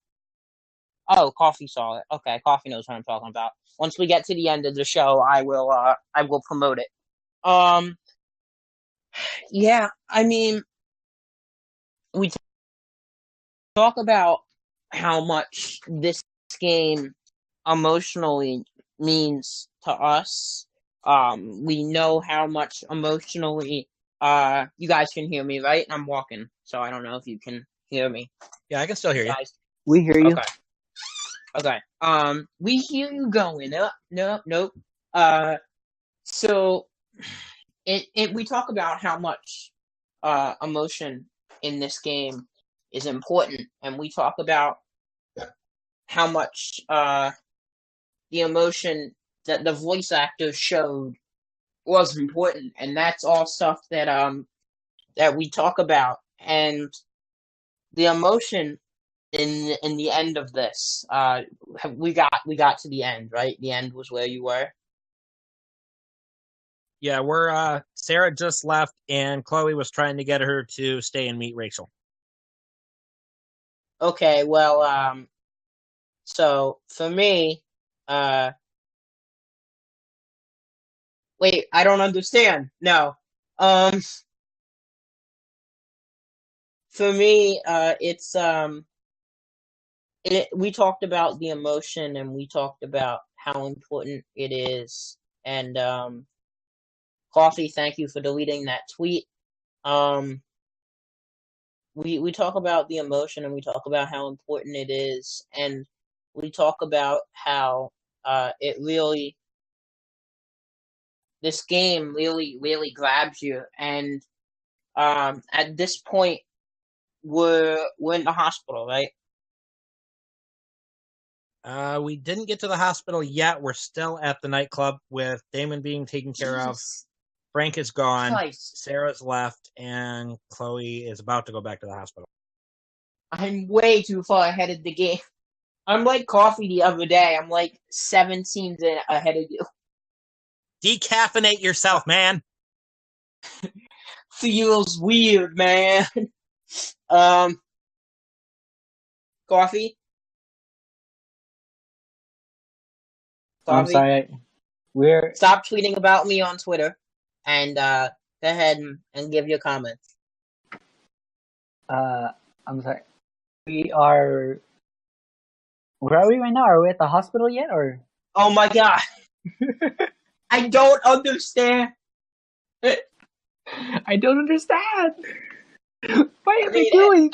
oh, Coffee saw it. Okay, Coffee knows what I'm talking about. Once we get to the end of the show, I will promote it. Yeah, I mean, we talk about how much this game emotionally means to us. We know how much emotionally. You guys can hear me, right? I'm walking, so I don't know if you can hear me. Yeah, I can still hear you. Guys, We hear you. Okay. We hear you going up. Nope. So we talk about how much emotion in this game is important, and we talk about how much the emotion that the voice actors showed was important, and that's all stuff that we talk about, and the emotion in the end of this. We got to the end, right? The end was where you were. Yeah, we're Sarah just left, and Chloe was trying to get her to stay and meet Rachel. Okay, well, so for me, wait, I don't understand. No, for me, it's we talked about the emotion, and we talked about how important it is, and Coffee, thank you for deleting that tweet. We talk about the emotion, and we talk about how important it is, and we talk about how it really, this game really grabs you, and at this point we're in the hospital, right? We didn't get to the hospital yet. We're still at the nightclub with Damon being taken care of. Frank is gone. Christ. Sarah's left, and Chloe is about to go back to the hospital. I'm way too far ahead of the game. I'm like Coffee the other day. I'm like 7 scenes ahead of you. Decaffeinate yourself, man. Feels weird, man. Coffee? I'm sorry. Stop tweeting about me on Twitter, and go ahead and give your comments. I'm sorry. Where are we right now? Are we at the hospital yet, or? Oh my god! I don't understand. I don't understand. What are they doing?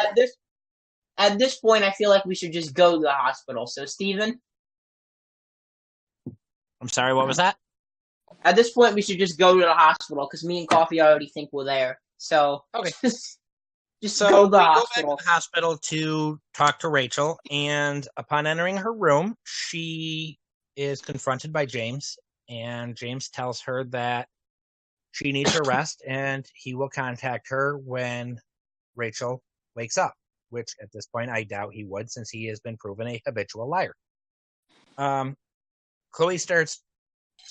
At this point, I feel like we should just go to the hospital. So, Steven? I'm sorry, what was that? At this point, we should just go to the hospital, because me and Coffee already think we're there. So, okay. Just go to the hospital. Go back to the hospital to talk to Rachel, and upon entering her room, she is confronted by James, and James tells her that she needs her rest, and he will contact her when Rachel wakes up, which at this point I doubt he would, since he has been proven a habitual liar. Chloe starts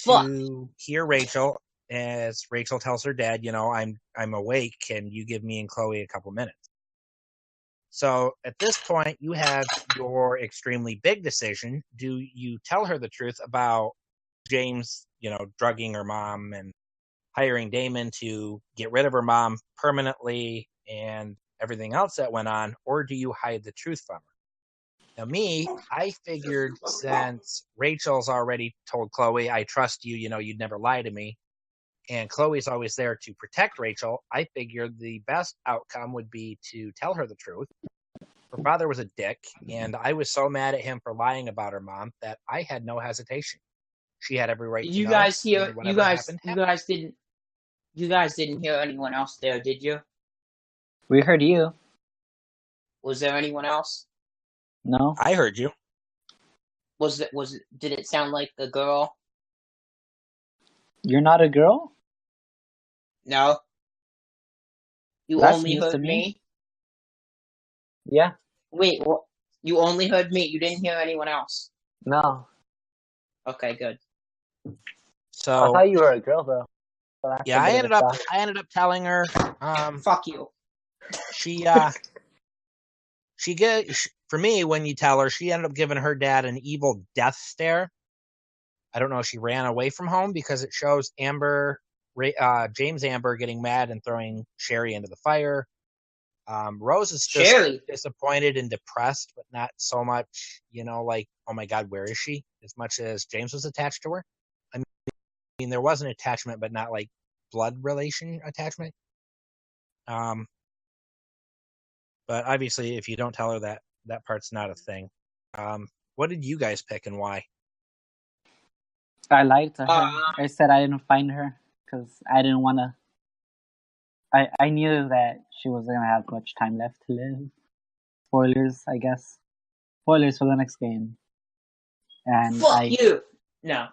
to hear Rachel as Rachel tells her dad, I'm awake. Can you give me and Chloe a couple minutes? So at this point, you have your extremely big decision. Do you tell her the truth about James, drugging her mom and hiring Damon to get rid of her mom permanently and everything else that went on, or do you hide the truth from her? Now, I figured since Rachel's already told Chloe, I trust you, you'd never lie to me, and Chloe's always there to protect Rachel, I figured the best outcome would be to tell her the truth her father was a dick, and I was so mad at him for lying about her mom that I had no hesitation. She had every right Did to you know. guys hear? And whatever happened. You guys didn't hear anyone else there, did you? We heard you. Was there anyone else? No? I heard you. Did it sound like a girl? You're not a girl? No. You That's only news to heard me. me? Yeah. Wait, what? You only heard me. You didn't hear anyone else. No. Okay, good. So I thought you were a girl, though. So that's yeah, a bit of a shock. I ended up telling her. Fuck you. For me, when you tell her, she ended up giving her dad an evil death stare. I don't know if she ran away from home because it shows James Amber getting mad and throwing Sherry into the fire. Rose is just Sherry. disappointed and depressed, but not so much, like, oh my God, where is she? As much as James was attached to her. I mean, there was an attachment, but not like blood relation attachment. But obviously, if you don't tell her that part's not a thing. What did you guys pick and why? I lied to her. I said I didn't find her because I didn't want to. I knew that she wasn't going to have much time left to live. Spoilers, I guess. Spoilers for the next game. And Fuck you! No.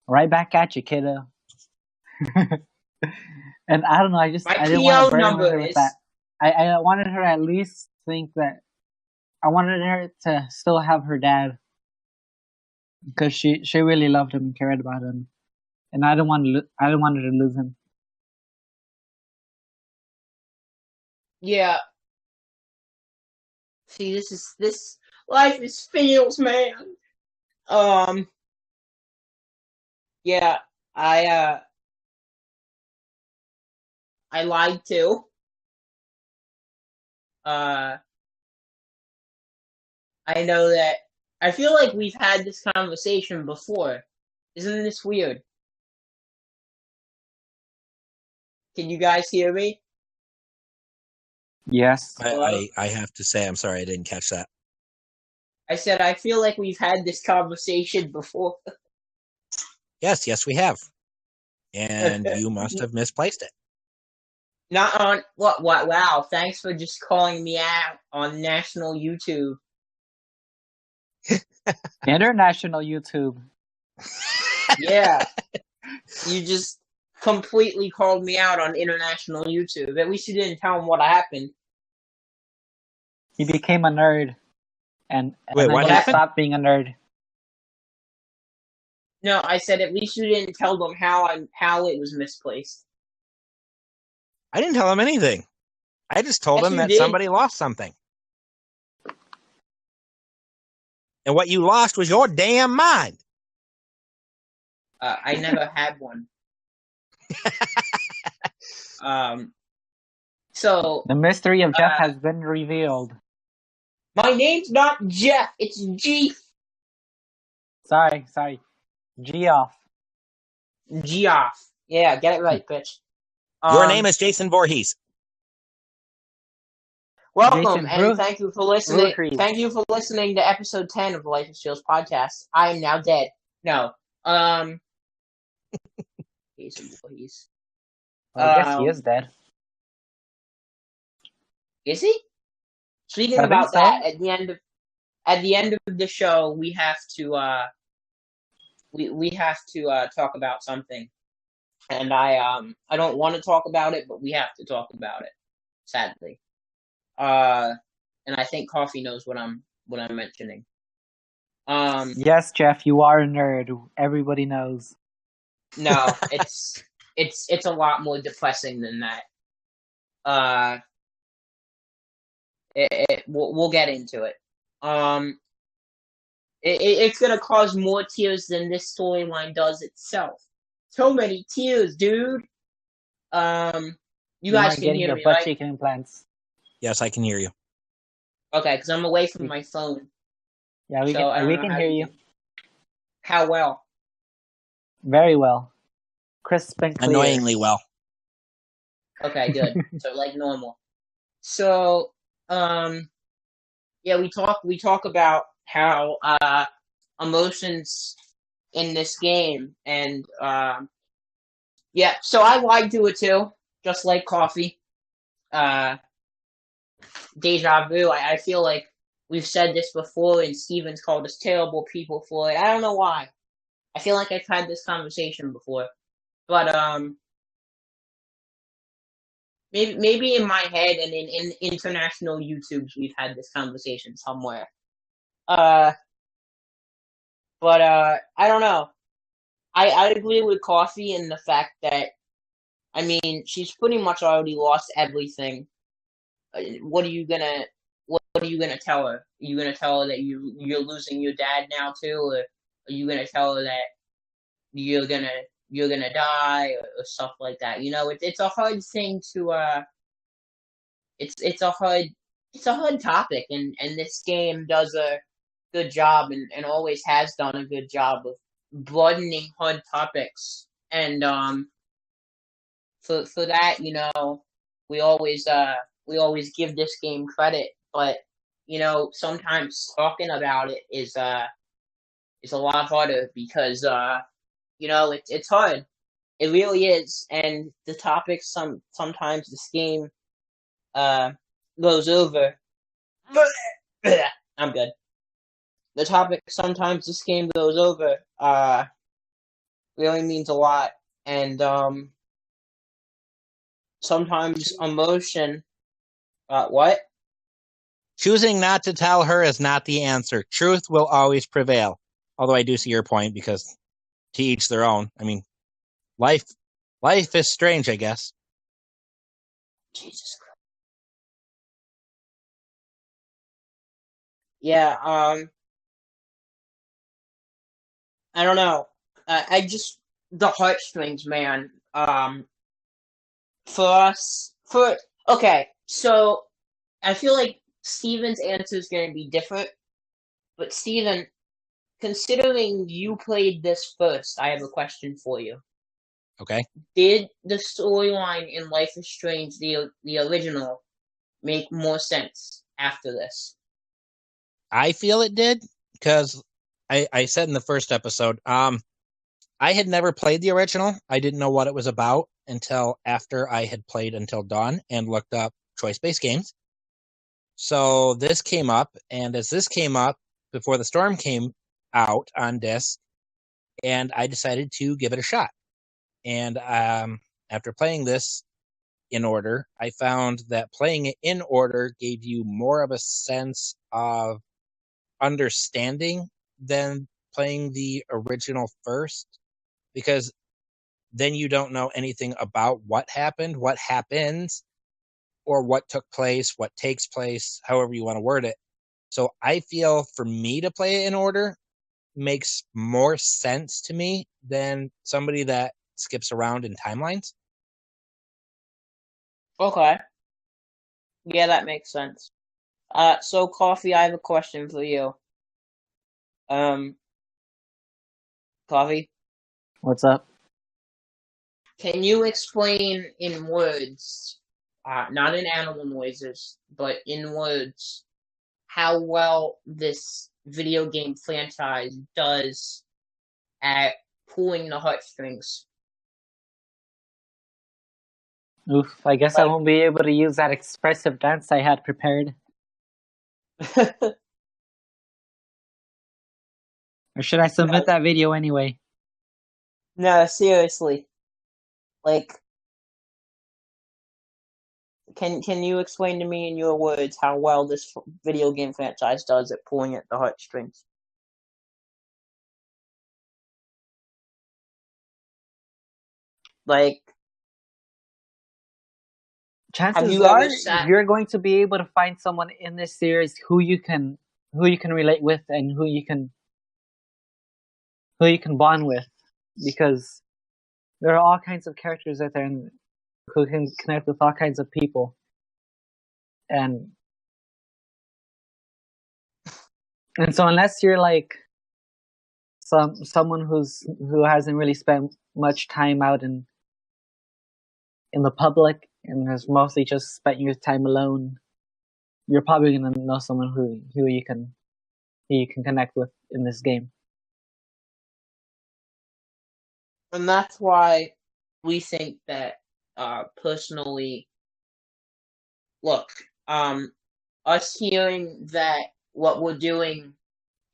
Right back at you, kiddo. And I don't know, I didn't want PO to burden number her with is... that. I wanted her to at least think that... I wanted her to still have her dad. Because she really loved him and cared about him. And I didn't want her to lose him. Yeah. See, this life is feels, man. Yeah, I lied too. I know that. I feel like we've had this conversation before. Isn't this weird? Can you guys hear me? Yes. I have to say, I'm sorry, I didn't catch that. I said, I feel like we've had this conversation before. Yes, we have. And you must have misplaced it. Not on... What? Wow, thanks for just calling me out on national YouTube. International YouTube. Yeah. You just completely called me out on international YouTube. At least you didn't tell him what happened. He became a nerd. And Wait, what then he happened? stopped being a nerd. No, I said at least you didn't tell them how it was misplaced. I didn't tell him anything. I just told Yes, him you that did. somebody lost something. And what you lost was your damn mind. I never had one. So The mystery of Jeff has been revealed. my name's not Jeff, it's Geoff. Sorry. Geoff. Geoff. Yeah, get it right, bitch. Your name is Jason Voorhees. Welcome, Jason and thank you for listening. Voorhees. Thank you for listening to episode 10 of the Life of Shields podcast. I am now dead. No. Jason Voorhees. Well, I guess he is dead. Is he? Speaking I think about so. that, at the end of the show, we have to we have to talk about something, and I don't want to talk about it, but we have to talk about it. Sadly, and I think Coffee knows what I'm mentioning. Yes, Jeff, you are a nerd. Everybody knows. No, it's a lot more depressing than that. We'll get into it. It's gonna cause more tears than this storyline does itself. So many tears, dude. You guys can hear me, butt right? cheek implants. Yes, I can hear you. Okay, because I'm away from my phone. Yeah, we So I don't know can how hear you you. can- How well? Very well. Crisp and clear. Annoyingly well. Okay, good. So like normal. So yeah, we talk about how emotions in this game, and yeah, so I do it too, just like coffee. Uh, Deja vu. I feel like we've said this before, and Steven's called us terrible people for it. I don't know why. I feel like I've had this conversation before, but maybe in my head and in international YouTubes we've had this conversation somewhere. Uh, but I don't know. I agree with Coffee in the fact that, I mean, she's pretty much already lost everything. What are you gonna what are you gonna tell her? Are you gonna tell her that you're losing your dad now too, or are you gonna tell her that you're gonna you're gonna die, or stuff like that? You know, it's a hard thing to it's a hard topic, and this game does a good job, and always has done a good job of broadening hard topics, and for that, you know, we always we always give this game credit, but you know, sometimes talking about it is a lot harder because you know, it's hard. It really is, and the topics sometimes this game uh goes over. I'm good. The topic sometimes this game goes over really means a lot, and sometimes emotion. What? Choosing not to tell her is not the answer. Truth will always prevail. Although I do see your point, because to each their own. I mean, life is strange, I guess. Jesus Christ. Yeah. I don't know. I just the heartstrings, man. For us, for okay. So I feel like Steven's answer is going to be different. But Steven, considering you played this first, I have a question for you. Okay. Did the storyline in Life is Strange, the original, make more sense after this? I feel it did, because I said in the first episode, I had never played the original. I didn't know what it was about until after I had played Until Dawn and looked up choice-based games. So this came up, and as this came up before the Storm came out on disc, and I decided to give it a shot. And after playing this in order, I found that playing it in order gave you more of a sense of understanding than playing the original first, because then you don't know anything about what happened, what happens, or what took place, what takes place, however you want to word it. So I feel for me to play it in order makes more sense to me than somebody that skips around in timelines. Okay. Yeah, that makes sense. So Coffee, I have a question for you. Coffee, What's up? can you explain in words, not in animal noises, but in words, how well this video game franchise does at pulling the heartstrings? Oof, I guess I Like, won't be able to use that expressive dance I had prepared. Or should I submit that video anyway? no, seriously. Like, can you explain to me in your words how well this video game franchise does at pulling at the heartstrings? Like, have Chances you are ever sat? you're going to be able to find someone in this series who you can relate with and who you can bond with, because there are all kinds of characters out there who can connect with all kinds of people, and so unless you're like someone who hasn't really spent much time out in the public and has mostly just spent your time alone, you're probably gonna know someone who you can connect with in this game. And that's why we think that, personally, look, us hearing that what we're doing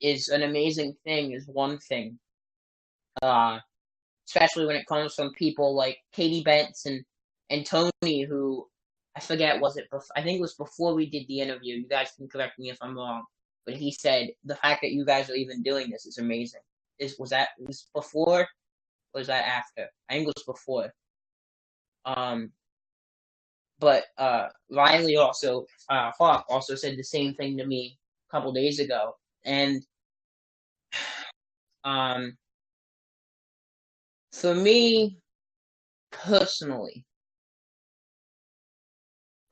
is an amazing thing is one thing. Especially when it comes from people like Katie Bentz and Tony, who I forget, I think it was before we did the interview. You guys can correct me if I'm wrong, but he said the fact that you guys are even doing this is amazing. Was before? Or was that after? I think it was before. But Riley also, Hawk also said the same thing to me a couple days ago, and for me personally,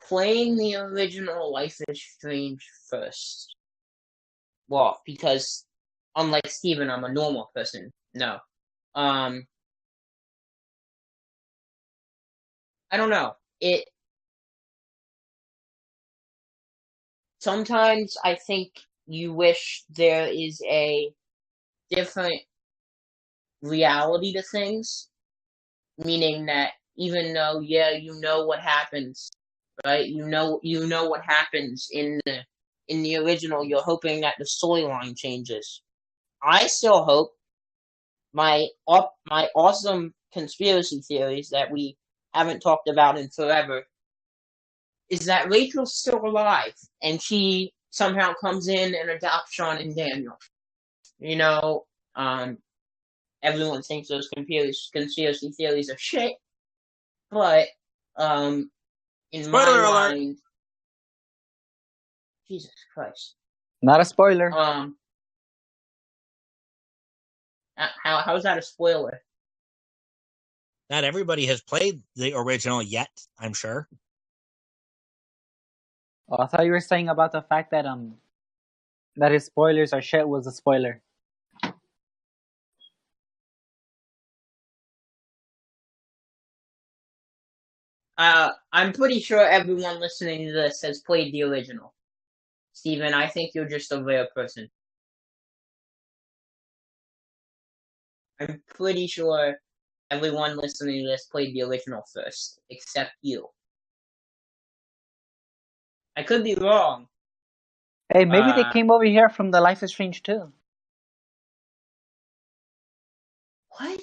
playing the original Life is Strange first. Well, because unlike Steven, I'm a normal person. No. I don't know. Sometimes I think you wish there is a different reality to things, meaning that even though, yeah, you know what happens, right? You know what happens in the original. You're hoping that the storyline changes. I still hope my awesome conspiracy theories that we haven't talked about in forever is that Rachel's still alive and she somehow comes in and adopts Sean and Daniel. You know, everyone thinks those conspiracy theories are shit, but in Spoiler my alert. mind, Jesus Christ. Not a spoiler. How is that a spoiler? Not everybody has played the original yet, I'm sure. Oh, I thought you were saying about the fact that that his spoilers are shit was a spoiler. I'm pretty sure everyone listening to this has played the original. Steven, I think you're just a rare person. I'm pretty sure everyone listening to this played the original first, except you. I could be wrong. Hey, maybe they came over here from the Life is Strange too. What?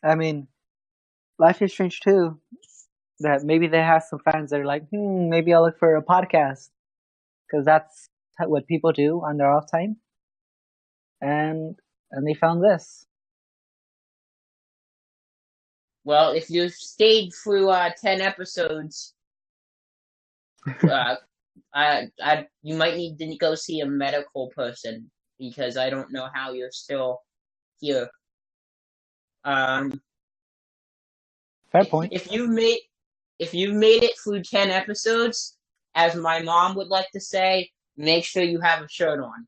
I mean, Life is Strange 2. That maybe they have some fans that are like, maybe I'll look for a podcast. Because that's what people do on their off time. And they found this. Well, if you've stayed through 10 episodes, you might need to go see a medical person, because I don't know how you're still here. Fair point. If you've made it through 10 episodes, as my mom would like to say, make sure you have a shirt on.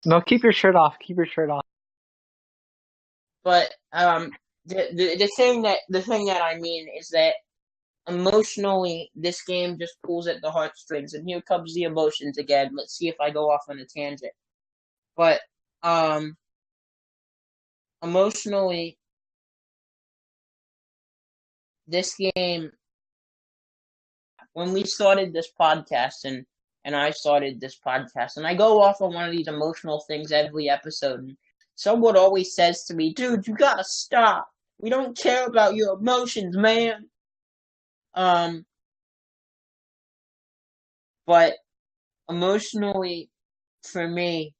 No, keep your shirt off. Keep your shirt off. But the thing that I mean is that emotionally, this game just pulls at the heartstrings, and here comes the emotions again. Let's see if I go off on a tangent. But emotionally, this game, when we started this podcast, and I started this podcast, and I go off on one of these emotional things every episode, and someone always says to me, dude, you gotta stop. We don't care about your emotions, man. But emotionally, for me,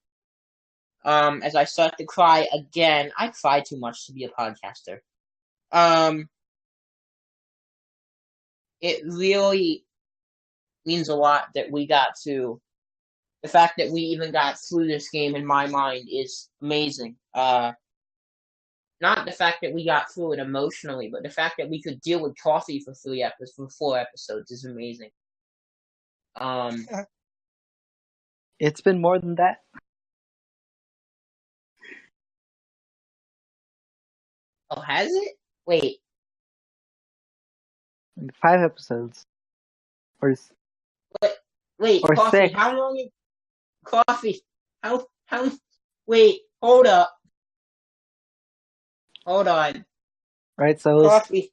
as I start to cry again, I cry too much to be a podcaster. It really means a lot that we got to. The fact that we even got through this game, in my mind, is amazing. Not the fact that we got through it emotionally, but the fact that we could deal with coffee for 4 episodes is amazing. It's been more than that. Oh, has it? Wait. Like 5 episodes. Or Wait, or Coffee, 6. how long is Coffee? How wait, hold up. Hold on. Right, so it was, Coffee.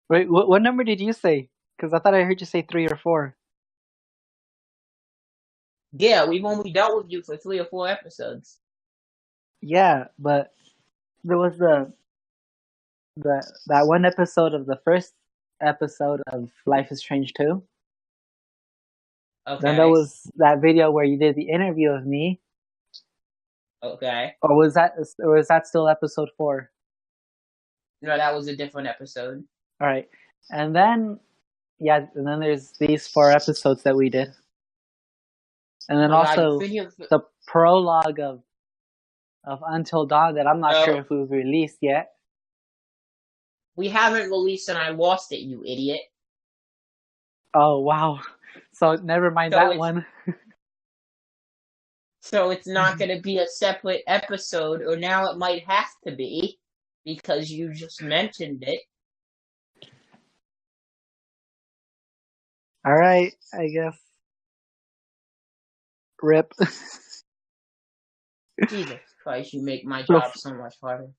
wait, what number did you say? Because I thought I heard you say 3 or 4. Yeah, we've only dealt with you for 3 or 4 episodes. Yeah, but there was that one episode of the first episode of Life is Strange 2. Okay. Then there was that video where you did the interview of me. Okay. Or was that still episode 4? No, that was a different episode. All right, and then there's these 4 episodes that we did, and then Oh my God, also the prologue of Until Dawn that I'm not sure if we've released yet. We haven't released and I lost it, you idiot. Oh wow! So never mind that one. So it's not going to be a separate episode, or now it might have to be, because you just mentioned it. All right, I guess. Rip. Jesus Christ, you make my job so much harder.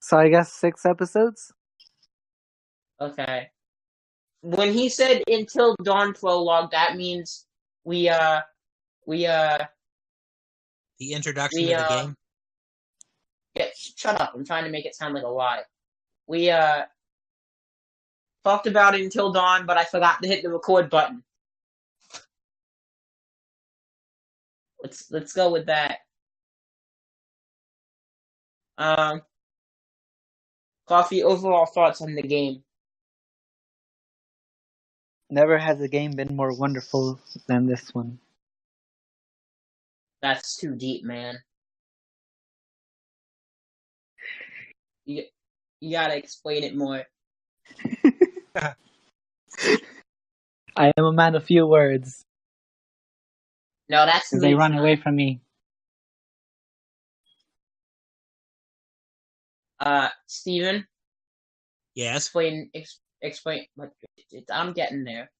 So I guess 6 episodes? Okay. When he said Until Dawn prologue, that means the introduction to the game? Yeah, shut up. I'm trying to make it sound like a lie. We talked about it Until Dawn, but I forgot to hit the record button. Let's go with that. Coffee, overall thoughts on the game? Never has a game been more wonderful than this one. That's too deep, man. You gotta explain it more. I am a man of few words. No, that's me. They run away from me. Steven? Yes? Explain. I'm getting there.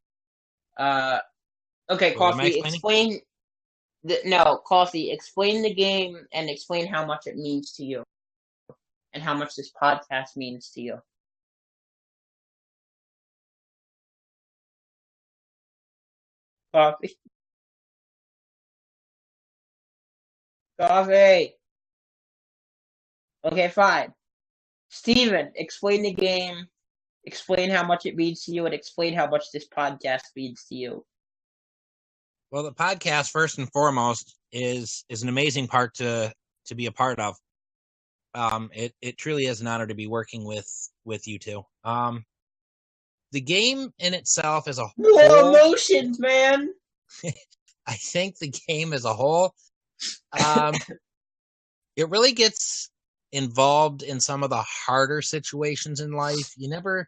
Okay, Well, Coffee, explain... Coffee, explain the game and explain how much it means to you. And how much this podcast means to you. Coffee. Coffee! Okay, fine. Steven, explain the game, explain how much it means to you, and explain how much this podcast means to you. Well, the podcast, first and foremost, is an amazing part to be a part of. It truly is an honor to be working with you two. The game in itself as a whole... More emotions, man! I think the game as a whole, it really gets involved in some of the harder situations in life. You never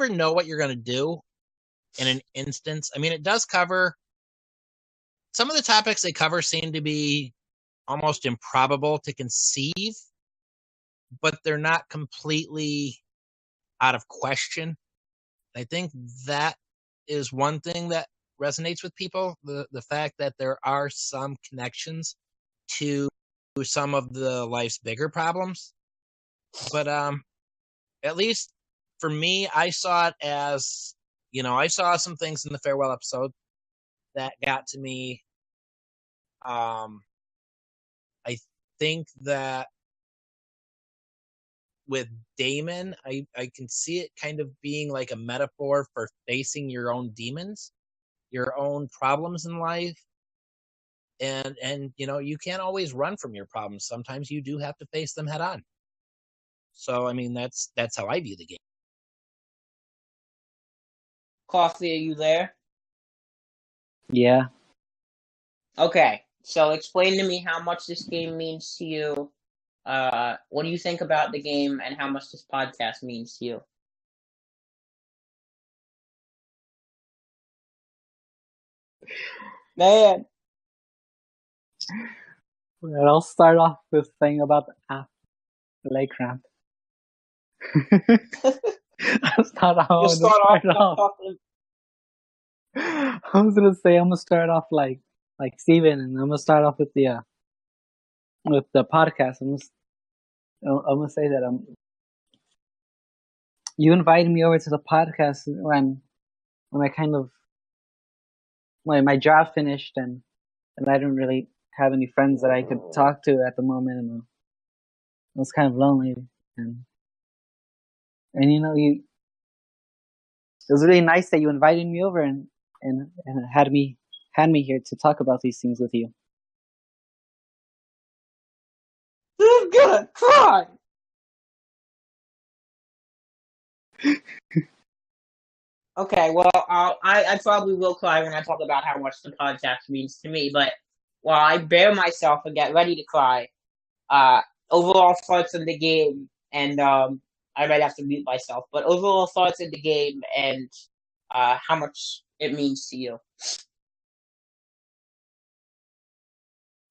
know what you're going to do in an instance. I mean, it does cover... Some of the topics they cover seem to be almost improbable to conceive, but they're not completely out of question. I think that is one thing that resonates with people, the fact that there are some connections to some of the life's bigger problems. But at least for me, I saw it as, I saw some things in the farewell episode that got to me. I think that with Damon, I can see it kind of being like a metaphor for facing your own demons, your own problems in life. And you can't always run from your problems. Sometimes you do have to face them head on. So, I mean, that's how I view the game. Coffee, are you there? Yeah. Okay, so explain to me how much this game means to you. What do you think about the game and how much this podcast means to you? Man. Well, I'll start off with saying about the lake ramp. That's not how You'll I'm gonna start off start by off. talking. I was gonna say I'm gonna start off like Steven, and I'm gonna start off with the podcast. I'm gonna say that you invited me over to the podcast when I kind of my job finished, and I didn't really have any friends that I could talk to at the moment, and I was kind of lonely, and you know, it was really nice that you invited me over and had me here to talk about these things with you. I'm gonna cry. Okay, well, I probably will cry when I talk about how much the podcast means to me, but while I bear myself and get ready to cry, overall thoughts of the game, and I might have to mute myself, but overall thoughts of the game and how much it means to you.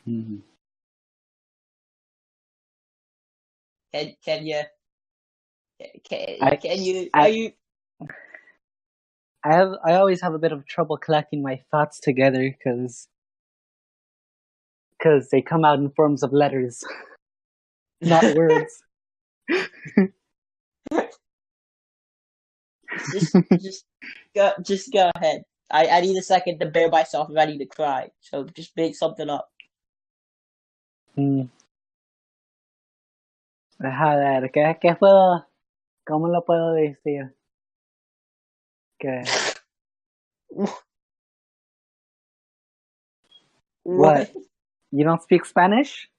Mm-hmm. Can you? Are you? I always have a bit of trouble collecting my thoughts together because they come out in forms of letters, not words. just go ahead. I need a second to bear myself ready to cry, so just make something up. Deja ver, ¿cómo lo puedo decir? Que what? You don't speak Spanish?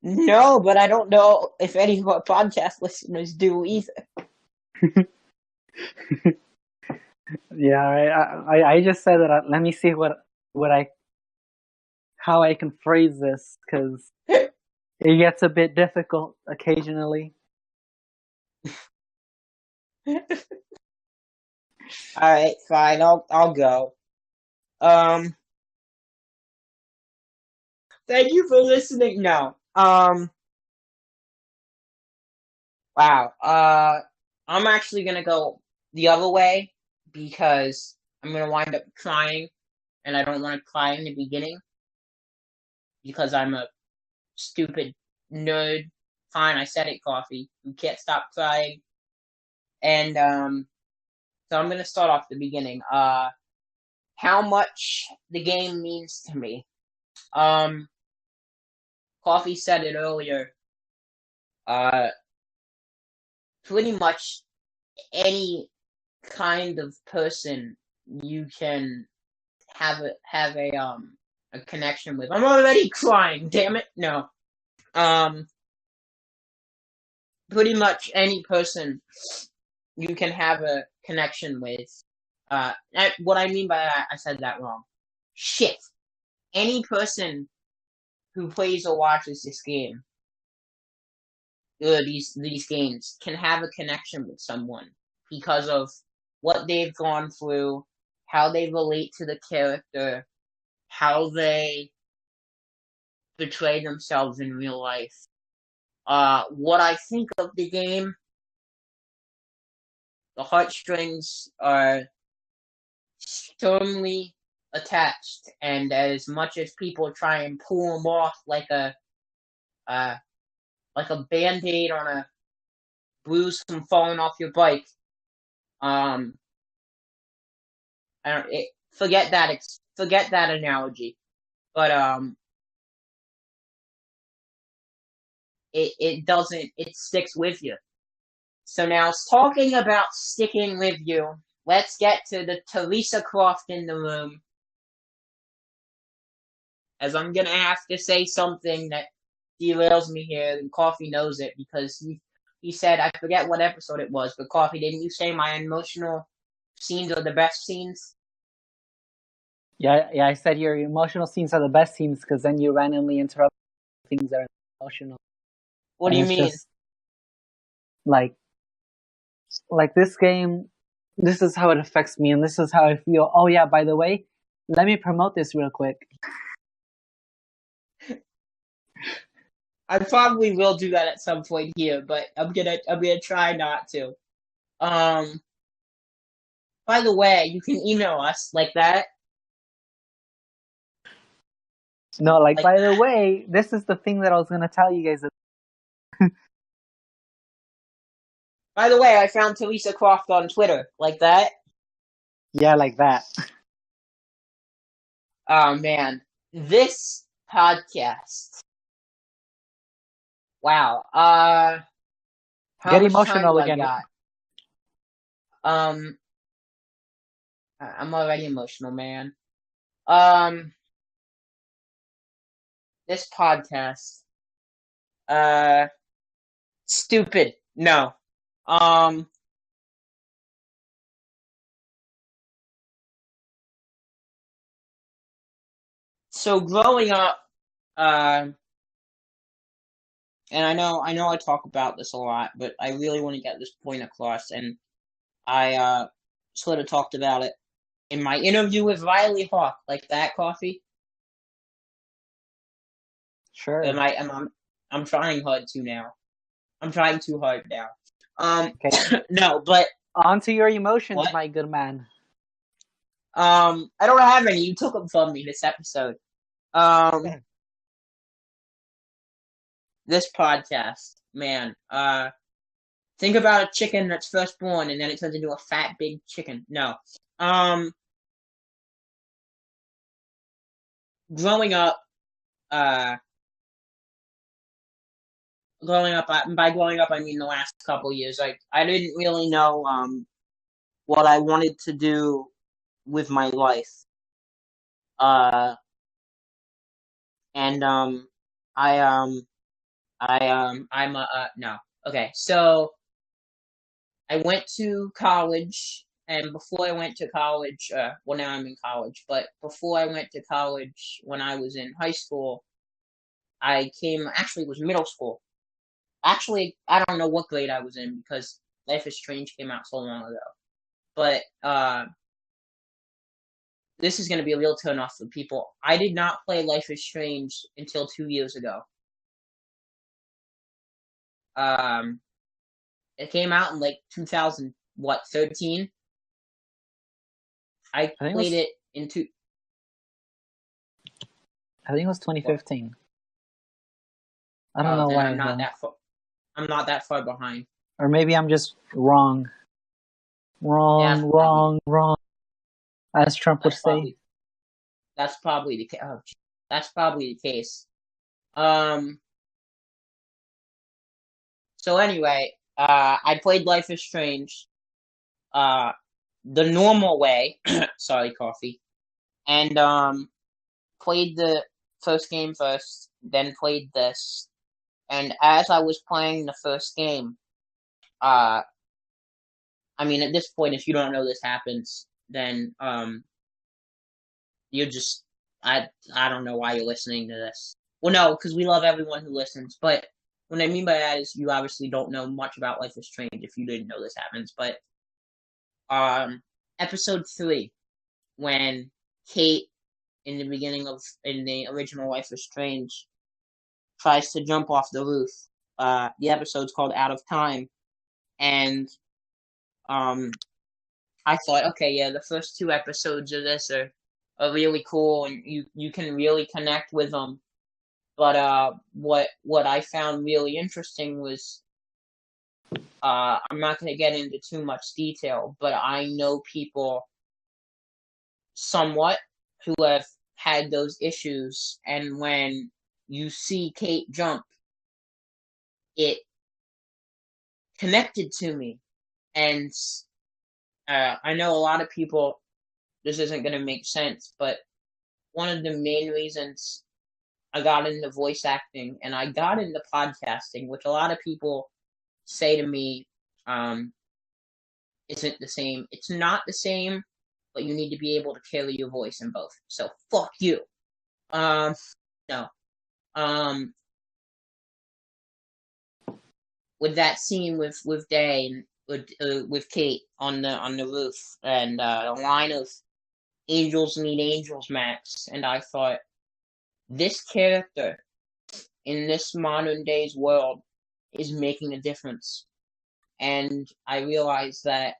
No, but I don't know if any of our podcast listeners do either. Yeah, right. I just said that. Let me see how I can phrase this, because it gets a bit difficult occasionally. All right, fine. I'll go. Thank you for listening. No. Wow. I'm actually gonna go the other way because I'm gonna wind up crying, and I don't want to cry in the beginning because I'm a stupid nerd. Fine, I said it, Coffee. You can't stop crying. And so I'm gonna start off the beginning. How much the game means to me. Coffee said it earlier. Pretty much any kind of person you can have a connection with. I'm already crying, damn it. No. Pretty much any person you can have a connection with. What I mean by that, I said that wrong. Shit. Any person who plays or watches this game, these games, can have a connection with someone because of what they've gone through, how they relate to the character, how they portray themselves in real life. What I think of the game, the heartstrings are firmly attached, and as much as people try and pull them off like a Band-Aid on a bruise from falling off your bike, forget that analogy, but it sticks with you. So now, talking about sticking with you, let's get to the Teresa Croft in the room, as I'm gonna have to say something that derails me here, and Coffee knows it because he said, I forget what episode it was, but Coffee, didn't you say my emotional scenes are the best scenes? Yeah, I said your emotional scenes are the best scenes because then you randomly interrupt things that are emotional. What do you mean? Just, like this game, this is how it affects me, and this is how I feel. Oh yeah, by the way, let me promote this real quick. I probably will do that at some point here, but I'm gonna try not to. By the way, you can email us like that. No, like, Like by the that. way, this is the thing that I was gonna tell you guys. By the way, I found Teresa Croft on Twitter. Like that. Yeah, like that. Oh man, this podcast. Wow. How Get much time emotional do I again. got? I'm already emotional, man. This podcast. Stupid. No. So growing up, and I know I talk about this a lot, but I really want to get this point across, and I sort of talked about it in my interview with Riley Hawk, like that coffee. Sure. I'm trying hard to now. I'm trying too hard now. Okay. No, but On to your emotions, what? my good man. I don't have any. You took them from me this episode. This podcast, man. Think about a chicken that's first born and then it turns into a fat big chicken. No. Growing up, by growing up I mean the last couple years. I didn't really know what I wanted to do with my life. And no. Okay, so I went to college, and before I went to college, well, now I'm in college, but before I went to college, when I was in high school, actually, it was middle school. Actually, I don't know what grade I was in because Life is Strange came out so long ago. But, this is going to be a real turnoff for people. I did not play Life is Strange until 2 years ago. It came out in like 2013. I played it in I think it was 2015. I don't know why. I'm not that far behind. Or maybe I'm just wrong. Wrong. As Trump would say. That's probably the case. Oh, that's probably the case. So anyway, I played Life is Strange, the normal way. Sorry, coffee. And played the first game first, then played this. And as I was playing the first game, I mean, at this point, if you don't know this happens, then you're just I don't know why you're listening to this. Well, no, because we love everyone who listens. But what I mean by that is you obviously don't know much about Life is Strange if you didn't know this happens. But episode 3, when Kate in the original Life is Strange tries to jump off the roof. The episode's called Out of Time, and I thought, okay, yeah, the first 2 episodes of this are really cool, and you can really connect with them. But what I found really interesting was, I'm not going to get into too much detail, but I know people somewhat who have had those issues, and when you see Kate jump, it connected to me. And I know a lot of people, this isn't going to make sense, but one of the main reasons I got into voice acting and I got into podcasting, which a lot of people say to me, isn't the same. It's not the same, but you need to be able to carry your voice in both. So fuck you. No. With that scene with Day and with Kate on the roof, and the line of "Angels need angels," Max, and I thought, this character in this modern day's world is making a difference. And I realized that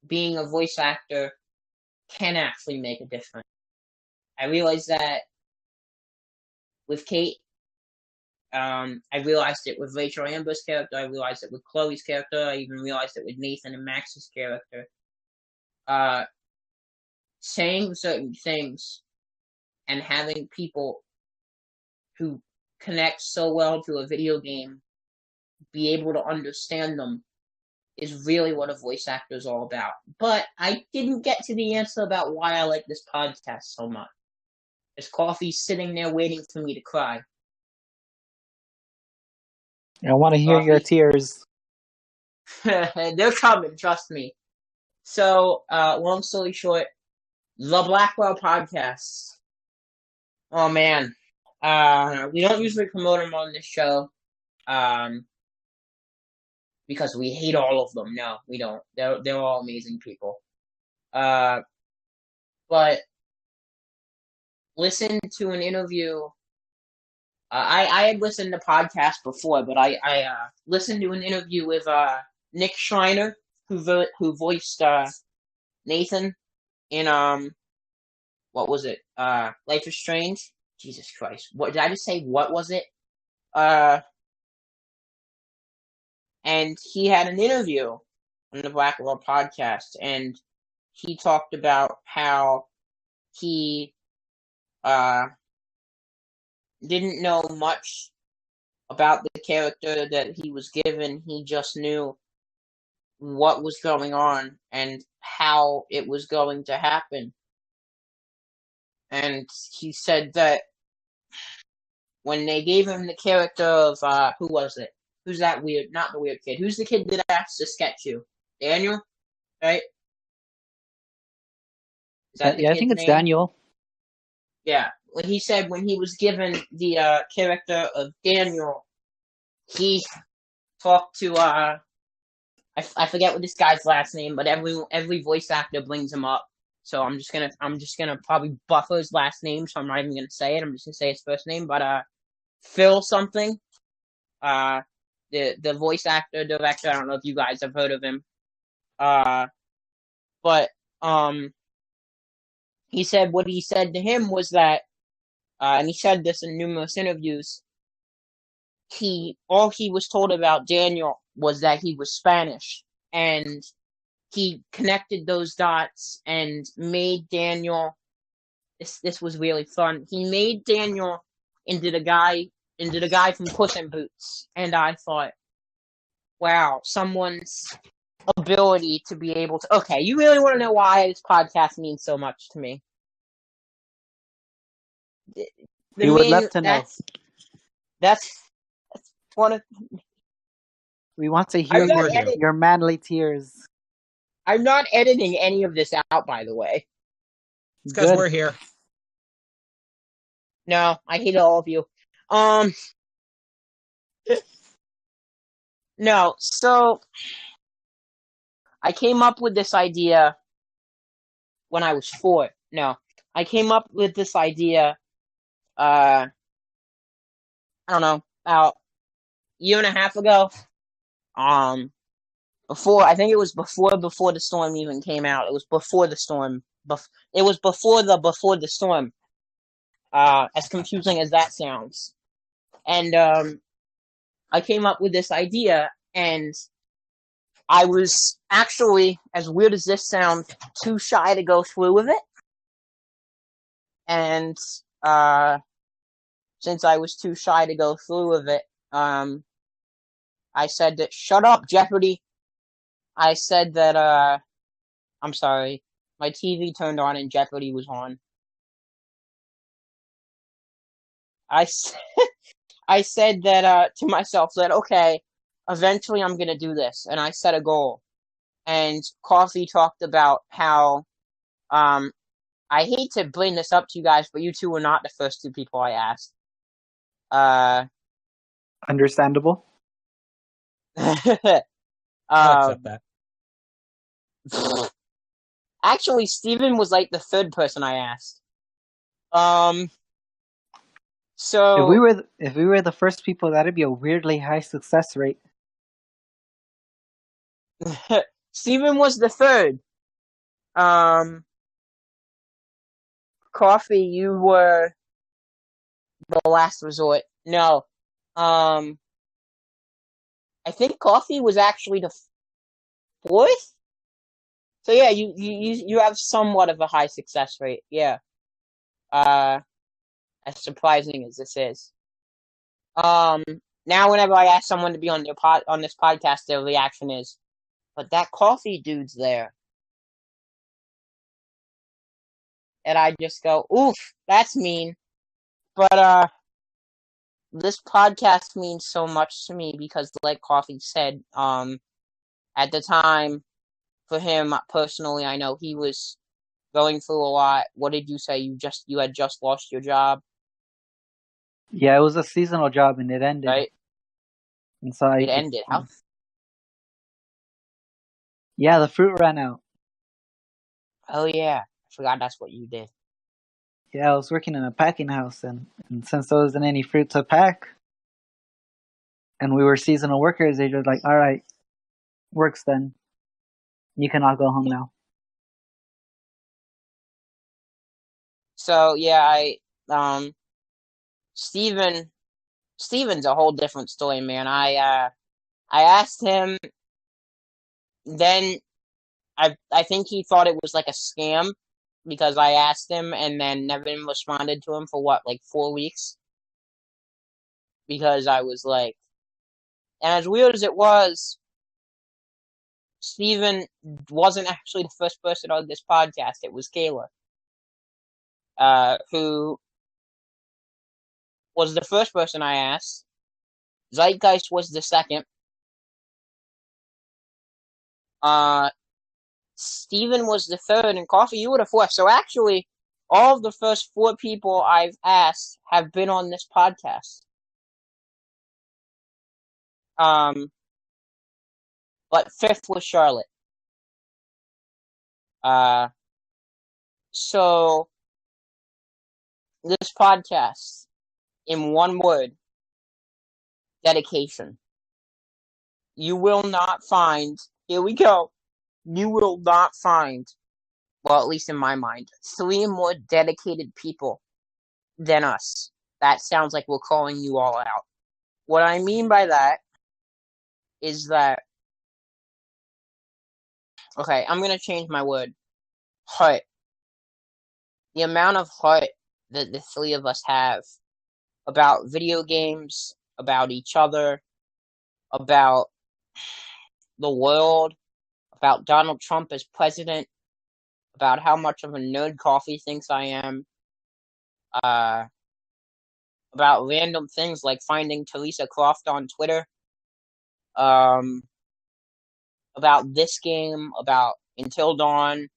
being a voice actor can actually make a difference. I realized that with Kate. I realized it with Rachel Amber's character. I realized it with Chloe's character. I even realized it with Nathan and Max's character. Saying certain things and having people who connect so well to a video game be able to understand them is really what a voice actor is all about. But I didn't get to the answer about why I like this podcast so much. There's Coffee sitting there waiting for me to cry. I want to hear your tears. They're coming, trust me. So, long story short, the Blackwell podcast. Oh man, we don't usually promote them on this show, because we hate all of them. No, we don't. They're all amazing people. But listen to an interview. I had listened to podcasts before, but I listened to an interview with Nick Schreiner, who voiced Nathan in what was it? Life is Strange. Jesus Christ! What did I just say? What was it? And he had an interview on the Blackwell podcast, and he talked about how he didn't know much about the character that he was given. He just knew what was going on and how it was going to happen. And he said that when they gave him the character of, who was it? Who's that weird, not the weird kid. Who's the kid that asked to sketch you? Daniel? Right? Is that the Yeah, I kid's think it's name? Daniel. Yeah. When he said when he was given the character of Daniel, he talked to, I forget what this guy's last name, but every voice actor brings him up. So I'm just gonna probably buffer his last name, so I'm not even gonna say it. I'm just gonna say his first name, but Phil something. The voice actor director. I don't know if you guys have heard of him. But he said what he said to him was that, and he said this in numerous interviews. All he was told about Daniel was that he was Spanish, and he connected those dots and made Daniel. This was really fun. He made Daniel into the guy from Puss in Boots, and I thought, wow, someone's ability to be able to. Okay, you really want to know why this podcast means so much to me? We would love to know. That's one of. We want to hear your manly tears. I'm not editing any of this out, by the way. It's because we're here. No, I hate all of you. No, so I came up with this idea when I was 4. No, I came up with this idea, I don't know, about a year and a half ago. I think it was before the storm even came out. It was before the storm. It was before the storm. As confusing as that sounds. And I came up with this idea, and I was actually, as weird as this sounds, too shy to go through with it. And since I was too shy to go through with it, I said that, shut up, Jeopardy! I said that, I'm sorry, my TV turned on and Jeopardy was on. I said that, to myself, that, okay, eventually I'm gonna do this, and I set a goal. And Coffee talked about how, I hate to bring this up to you guys, but you two were not the first 2 people I asked. Understandable. I'll accept that. Actually, Steven was like the 3rd person I asked. So If we were the first people, that'd be a weirdly high success rate. Steven was the third. Coffee, you were the last resort. No. I think Coffee was actually the fourth. So yeah, you have somewhat of a high success rate. Yeah. As surprising as this is. Now whenever I ask someone to be on this podcast, their reaction is, "But that Coffee dude's there," and I just go, "Oof, that's mean." But this podcast means so much to me because, like Coffee said, at the time, for him personally, I know he was going through a lot. What did you say? You had just lost your job, Yeah, it was a seasonal job and it ended. right? And so It ended. How? Yeah, the fruit ran out. Oh yeah, I forgot that's what you did. Yeah, I was working in a packing house, and since there wasn't any fruit to pack, and we were seasonal workers, they just like, all right, works then. You can all go home now. So yeah, Steven's a whole different story, man. I asked him, then I think he thought it was like a scam because I asked him and then never responded to him for what, like 4 weeks? Because I was like, and as weird as it was, Steven wasn't actually the first person on this podcast. It was Kayla, who was the first person I asked. Zeitgeist was the second. Steven was the third, and Coffee, you were the fourth. So actually, all of the first four people I've asked have been on this podcast. But fifth was Charlotte. So this podcast, in one word, dedication. You will not find, here we go, you will not find, well, at least in my mind, 3 more dedicated people than us. That sounds like we're calling you all out. What I mean by that is that, okay, I'm going to change my word. Heart. The amount of heart that the 3 of us have about video games, about each other, about the world, about Donald Trump as president, about how much of a nerd Coffee thinks I am, about random things like finding Teresa Croft on Twitter, about this game, about Until Dawn,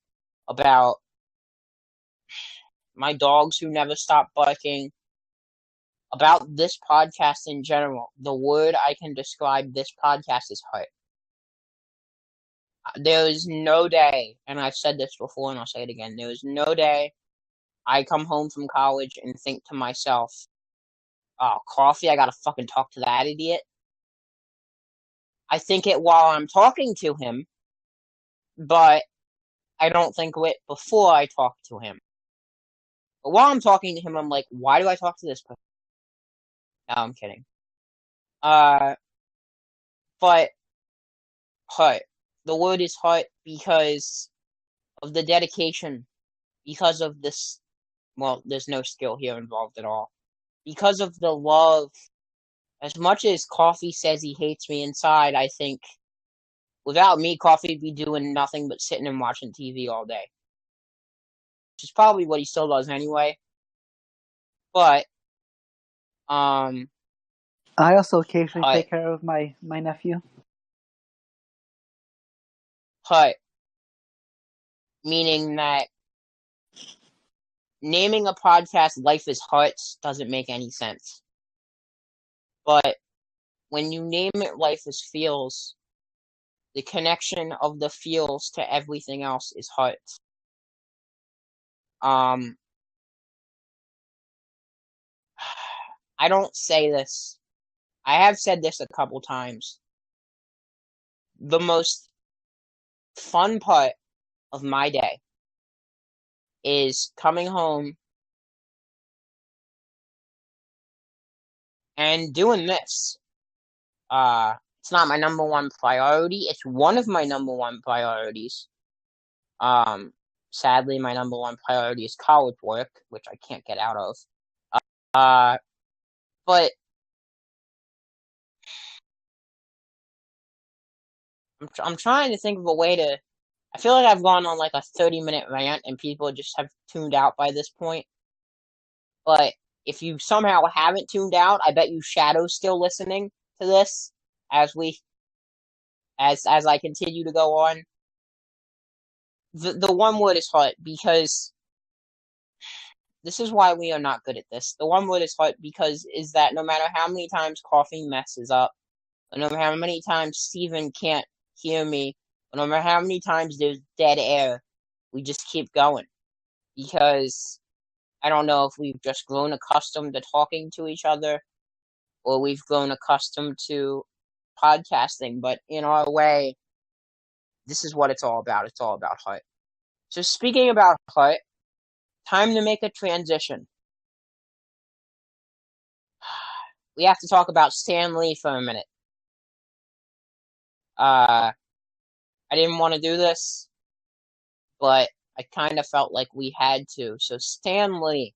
about my dogs who never stop barking, about this podcast in general. The word I can describe this podcast is heart. There is no day, and I've said this before and I'll say it again, there is no day I come home from college and think to myself, oh, Coffee, I gotta fucking talk to that idiot. I think it while I'm talking to him, but I don't think it before I talk to him. But while I'm talking to him, I'm like, why do I talk to this person? No, I'm kidding. But heart. The word is heart because of the dedication, because of this, well, there's no skill here involved at all. Because of the love. As much as Coffee says he hates me inside, I think without me, Coffee'd be doing nothing but sitting and watching TV all day. Which is probably what he still does anyway. But, I also occasionally take care of my nephew. Hut. Meaning that naming a podcast Life is Huts doesn't make any sense. But when you name it Life is Feels, the connection of the feels to everything else is Hut. I don't say this. I have said this a couple times. The most fun part of my day is coming home and doing this. It's not my number one priority. It's one of my number one priorities. Sadly, my number one priority is college work, which I can't get out of. But I'm trying to think of a way to. I feel like I've gone on like a 30-minute rant, and people just have tuned out by this point. But if you somehow haven't tuned out, I bet you Shadow's still listening to this as I continue to go on. The one word is heart, because this is why we are not good at this. The one word is heart because is that no matter how many times coffee messes up, or no matter how many times Steven can't hear me, or no matter how many times there's dead air, we just keep going. Because I don't know if we've just grown accustomed to talking to each other, or we've grown accustomed to podcasting, but in our way, this is what it's all about. It's all about heart. So speaking about heart, time to make a transition. We have to talk about Stan Lee for a minute. I didn't want to do this, but I kind of felt like we had to. So Stan Lee.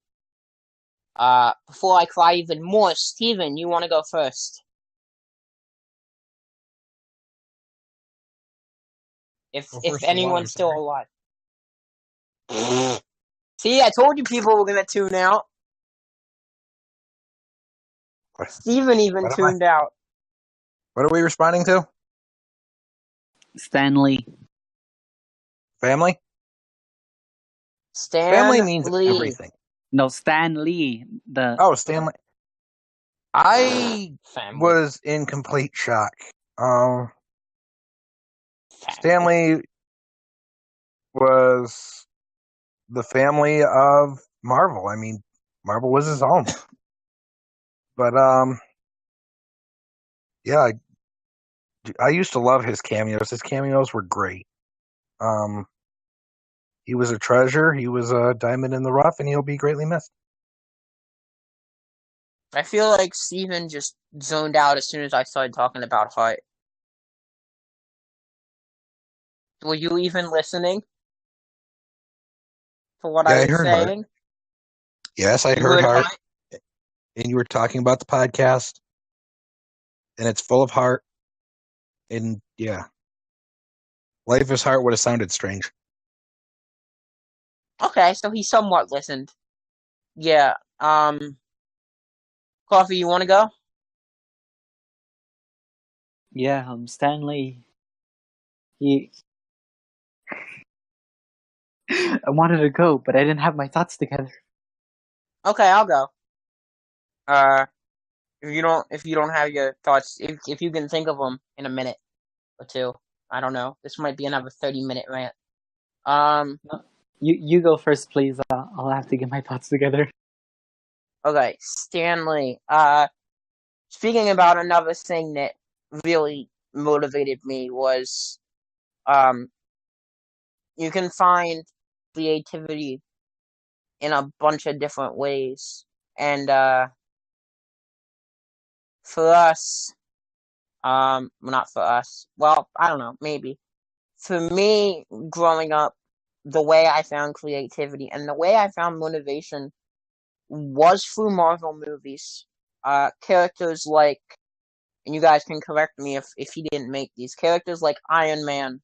Before I cry even more, Steven, you want to go first? If anyone's still alive. See, I told you people were gonna tune out. Steven even tuned out. What are we responding to? Stanley. Family? Family means everything. No, Stan Lee. Stanley. I was in complete shock. Stanley was the family of Marvel. I mean, Marvel was his home. But, yeah, I used to love his cameos. His cameos were great. He was a treasure. He was a diamond in the rough, and he'll be greatly missed. I feel like Steven just zoned out as soon as I started talking about heart. Were you even listening to what I was saying? Heart. Yes, I heard heart. And you were talking about the podcast, and it's full of heart. And yeah, Life is Heart would have sounded strange. Okay, so he somewhat listened. Yeah. Coffee, you want to go? Yeah, Stanley. I wanted to go, but I didn't have my thoughts together. Okay, I'll go. If you don't have your thoughts, if you can think of them in a minute or two, I don't know. This might be another 30-minute rant. No, you go first, please. I'll have to get my thoughts together. Okay, Stanley. Speaking about another thing that really motivated me was, you can find creativity in a bunch of different ways, and for us, not for us. Well, I don't know, maybe. For me, growing up, the way I found creativity and the way I found motivation was through Marvel movies. Characters like, and you guys can correct me if he didn't make these, characters like Iron Man,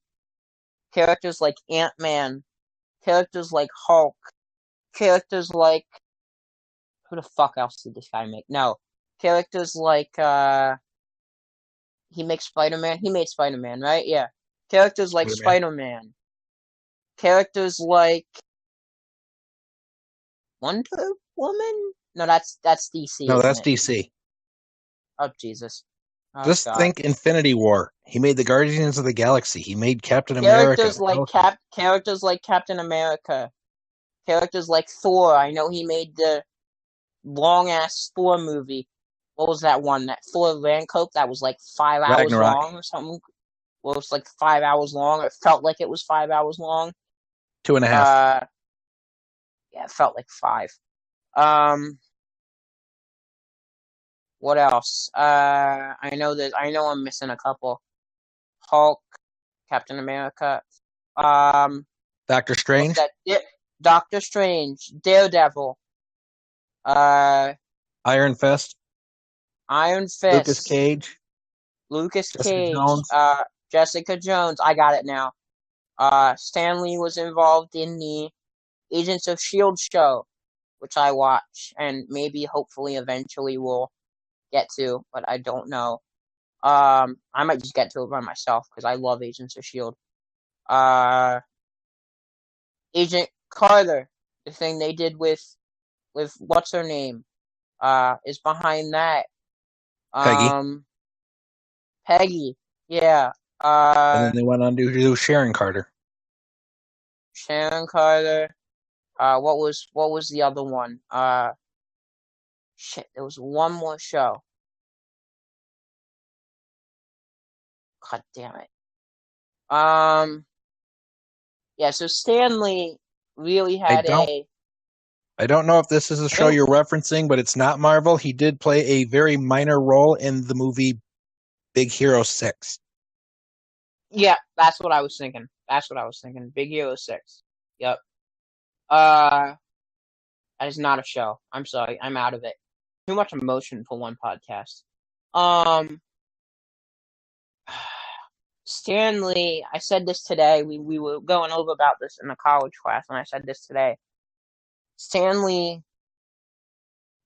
characters like Ant-Man, characters like Hulk, characters like, who the fuck else did this guy make? No. Characters like, he makes Spider-Man? He made Spider-Man, right? Yeah. Characters like Spider-Man. Characters like Wonder Woman? No, that's DC. No, that's DC. Oh, Jesus. Oh, just God. think Infinity War. He made the Guardians of the Galaxy. He made Captain America. Characters like Captain America. Characters like Thor. I know he made long ass Thor movie. What was that one? That Thor Ragnarok that was like 5 hours Ragnarok. long or something. Well, it was like 5 hours long. It felt like it was 5 hours long. 2.5. Yeah, it felt like 5. What else? I know I'm missing a couple. Hulk, Captain America. Doctor What's Strange. that? Doctor Strange, Daredevil. Iron Fist. Iron Fist. Lucas Cage. Lucas Jessica Cage. Jones. Jessica Jones. I got it now. Stan Lee was involved in the Agents of S.H.I.E.L.D. show, which I watch and maybe hopefully eventually will get to, but I don't know. I might just get to it by myself because I love Agents of S.H.I.E.L.D. Agent Carter, the thing they did with what's her name, is behind that. Peggy. Peggy, yeah. And then they went on to do Sharon Carter. Sharon Carter. What was the other one? Shit, there was one more show. God damn it. Yeah, so Stan Lee really had I don't know if this is a show you're referencing, but it's not Marvel. He did play a very minor role in the movie Big Hero 6. Yeah, that's what I was thinking. Big Hero 6. Yep. That is not a show. I'm sorry. I'm out of it. Too much emotion for one podcast. Stan Lee, I said this today. We were going over about this in a college class, and I said this today. Stan Lee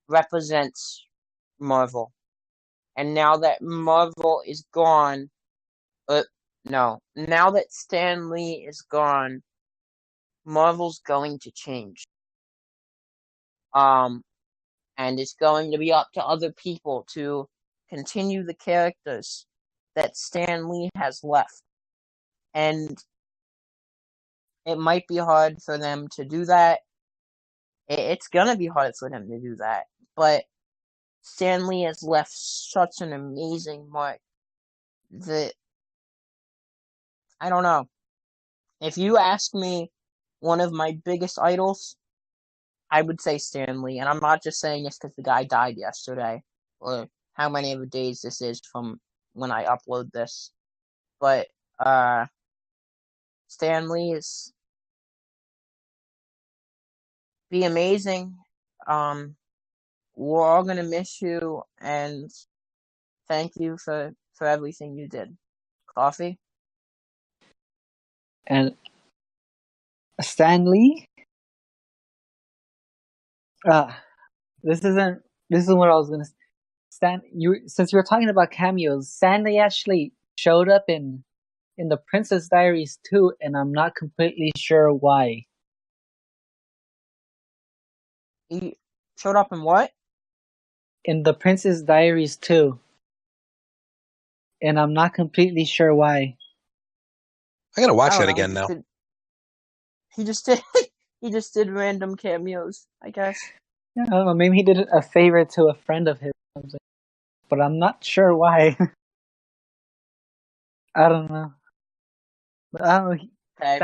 represents Marvel. And now that Marvel is gone, now that Stan Lee is gone, Marvel's going to change. And it's going to be up to other people to continue the characters that Stan Lee has left. And it might be hard for them to do that. It's gonna be hard for them to do that. But Stan Lee has left such an amazing mark that, I don't know. If you ask me one of my biggest idols, I would say Stan Lee. And I'm not just saying this because the guy died yesterday, or how many of the days this is from when I upload this. But, Stan Lee is be amazing. We're all gonna miss you, and thank you for everything you did. Coffee? And Stan Lee? This is what I was gonna say. Since you were talking about cameos, Stan Lee actually showed up in the Princess Diaries 2, and I'm not completely sure why. He showed up in what? In the Princess Diaries 2. And I'm not completely sure why. I gotta watch that again now. He just did he just did random cameos, I guess. Yeah, I don't know, maybe he did a favor to a friend of his, but I'm not sure why. I don't know. But I don't know. Okay.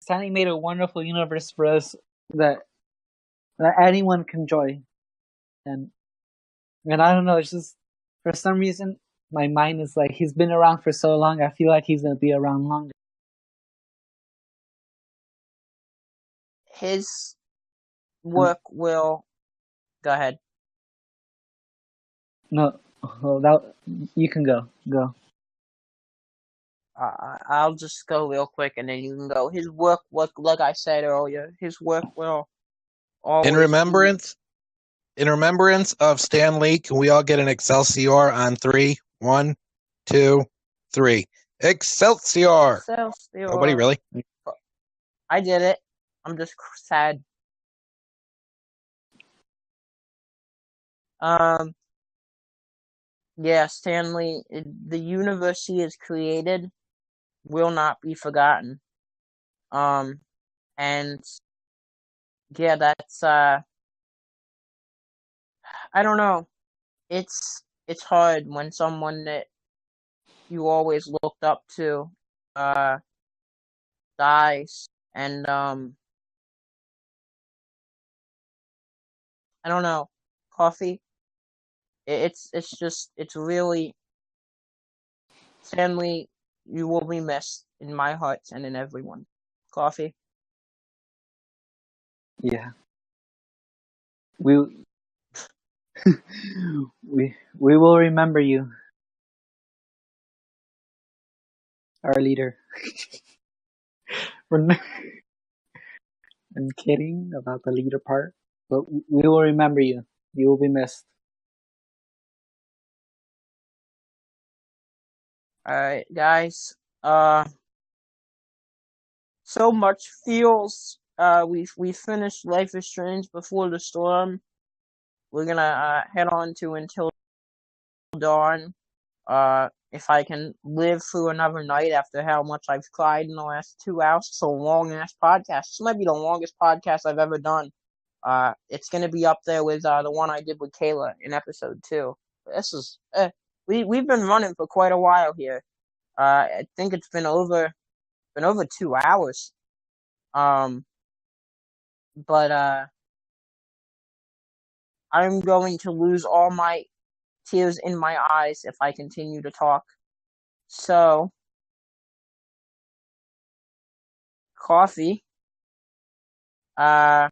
Stanley made a wonderful universe for us that anyone can enjoy, and I don't know. It's just, for some reason my mind is like, he's been around for so long. I feel like he's gonna be around longer. His work will. Go ahead. No, you can go. I'll just go real quick, and then you can go. His work, like I said earlier, his work will always In remembrance of Stan Lee, can we all get an Excelsior on 3? 1, 2, 3. Excelsior! Nobody really? I did it. I'm just sad. Yeah, Stan Lee, the universe he has created will not be forgotten. And yeah, I don't know. It's hard when someone that you always looked up to dies, and I don't know. Coffee. It's really, Stanley. You will be missed in my heart and in everyone. Coffee. Yeah, we we will remember you, our leader. We're I'm kidding about the leader part, but we will remember you. You will be missed. All right, guys. So much feels. We finished Life is Strange Before the Storm. We're gonna head on to Until Dawn. If I can live through another night after how much I've cried in the last 2 hours, it's a long ass podcast. This might be the longest podcast I've ever done. It's gonna be up there with the one I did with Kayla in episode 2. This is we've been running for quite a while here. I think it's been over 2 hours. But I'm going to lose all my tears in my eyes if I continue to talk. So, Coffee, where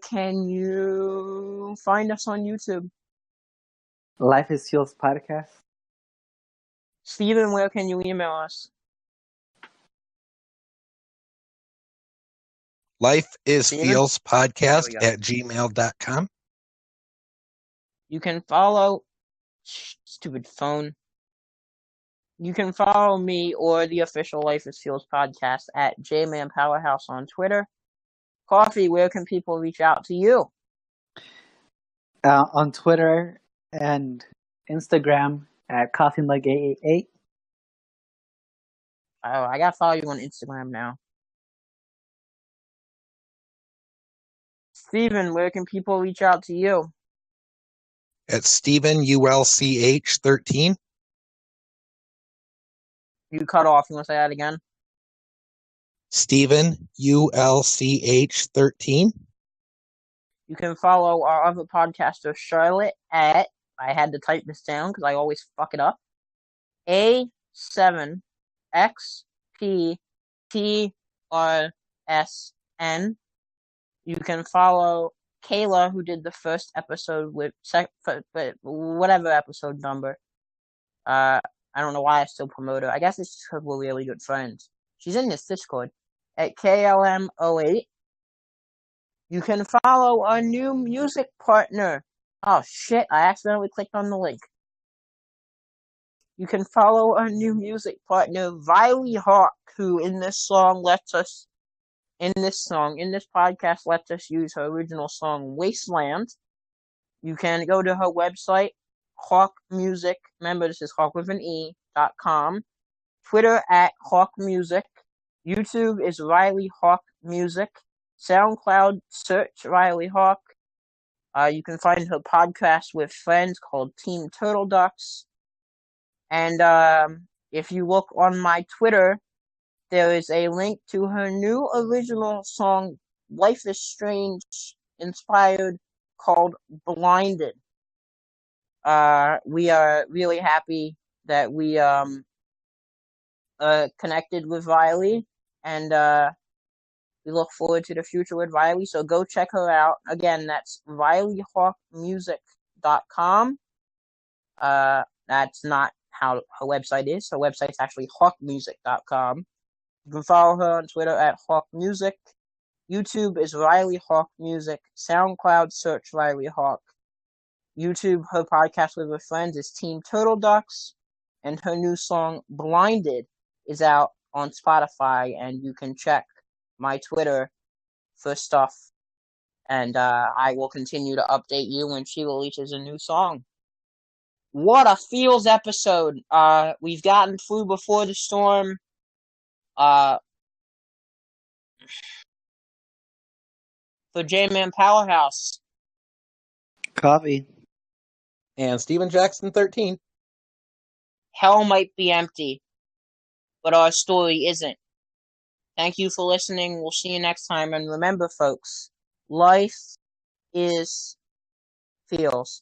can you find us on YouTube? Life is Fuels podcast. Steven, where can you email us? lifeisfeelspodcast@gmail.com. You can follow stupid phone. You can follow me or the official Life is Fuels podcast at JMan Powerhouse on Twitter. Coffee, where can people reach out to you? On Twitter and Instagram at CoffeeMug888. Oh, I gotta follow you on Instagram now. Steven, where can people reach out to you? At Stephen ULCH13. You cut off. You want to say that again? Stephen ULCH13. You can follow our other podcaster, Charlotte, at, I had to type this down because I always fuck it up, A7XPTRSN. You can follow Kayla, who did the first episode with whatever episode number. I don't know why I still promote her. I guess it's because we're really good friends. She's in this Discord at KLM08. You can follow our new music partner. Oh shit, I accidentally clicked on the link. You can follow our new music partner, Viley Hawk, who in this podcast lets us use her original song, Wasteland. You can go to her website, Hawk Music. Remember, this is Hawk with an E.com. Twitter at Hawk Music. YouTube is Riley Hawk Music. SoundCloud, search Riley Hawk. You can find her podcast with friends called Team Turtle Ducks. And if you look on my Twitter, there is a link to her new original song, Life is Strange, inspired, called Blinded. We are really happy that we connected with Riley, and we look forward to the future with Riley, so go check her out. Again, that's RileyHawkMusic.com. That's not how her website is. Her website's actually HawkMusic.com. You can follow her on Twitter at Hawk Music. YouTube is Riley Hawk Music. SoundCloud, search Riley Hawk. YouTube, her podcast with her friends is Team Turtle Ducks. And her new song, Blinded, is out on Spotify, and you can check my Twitter for stuff. And I will continue to update you when she releases a new song. What a feels episode. We've gotten through Before the Storm. For J-Man Powerhouse, Coffee. And Steven Jackson 13. Hell might be empty, but our story isn't. Thank you for listening. We'll see you next time. And remember, folks, life is feels.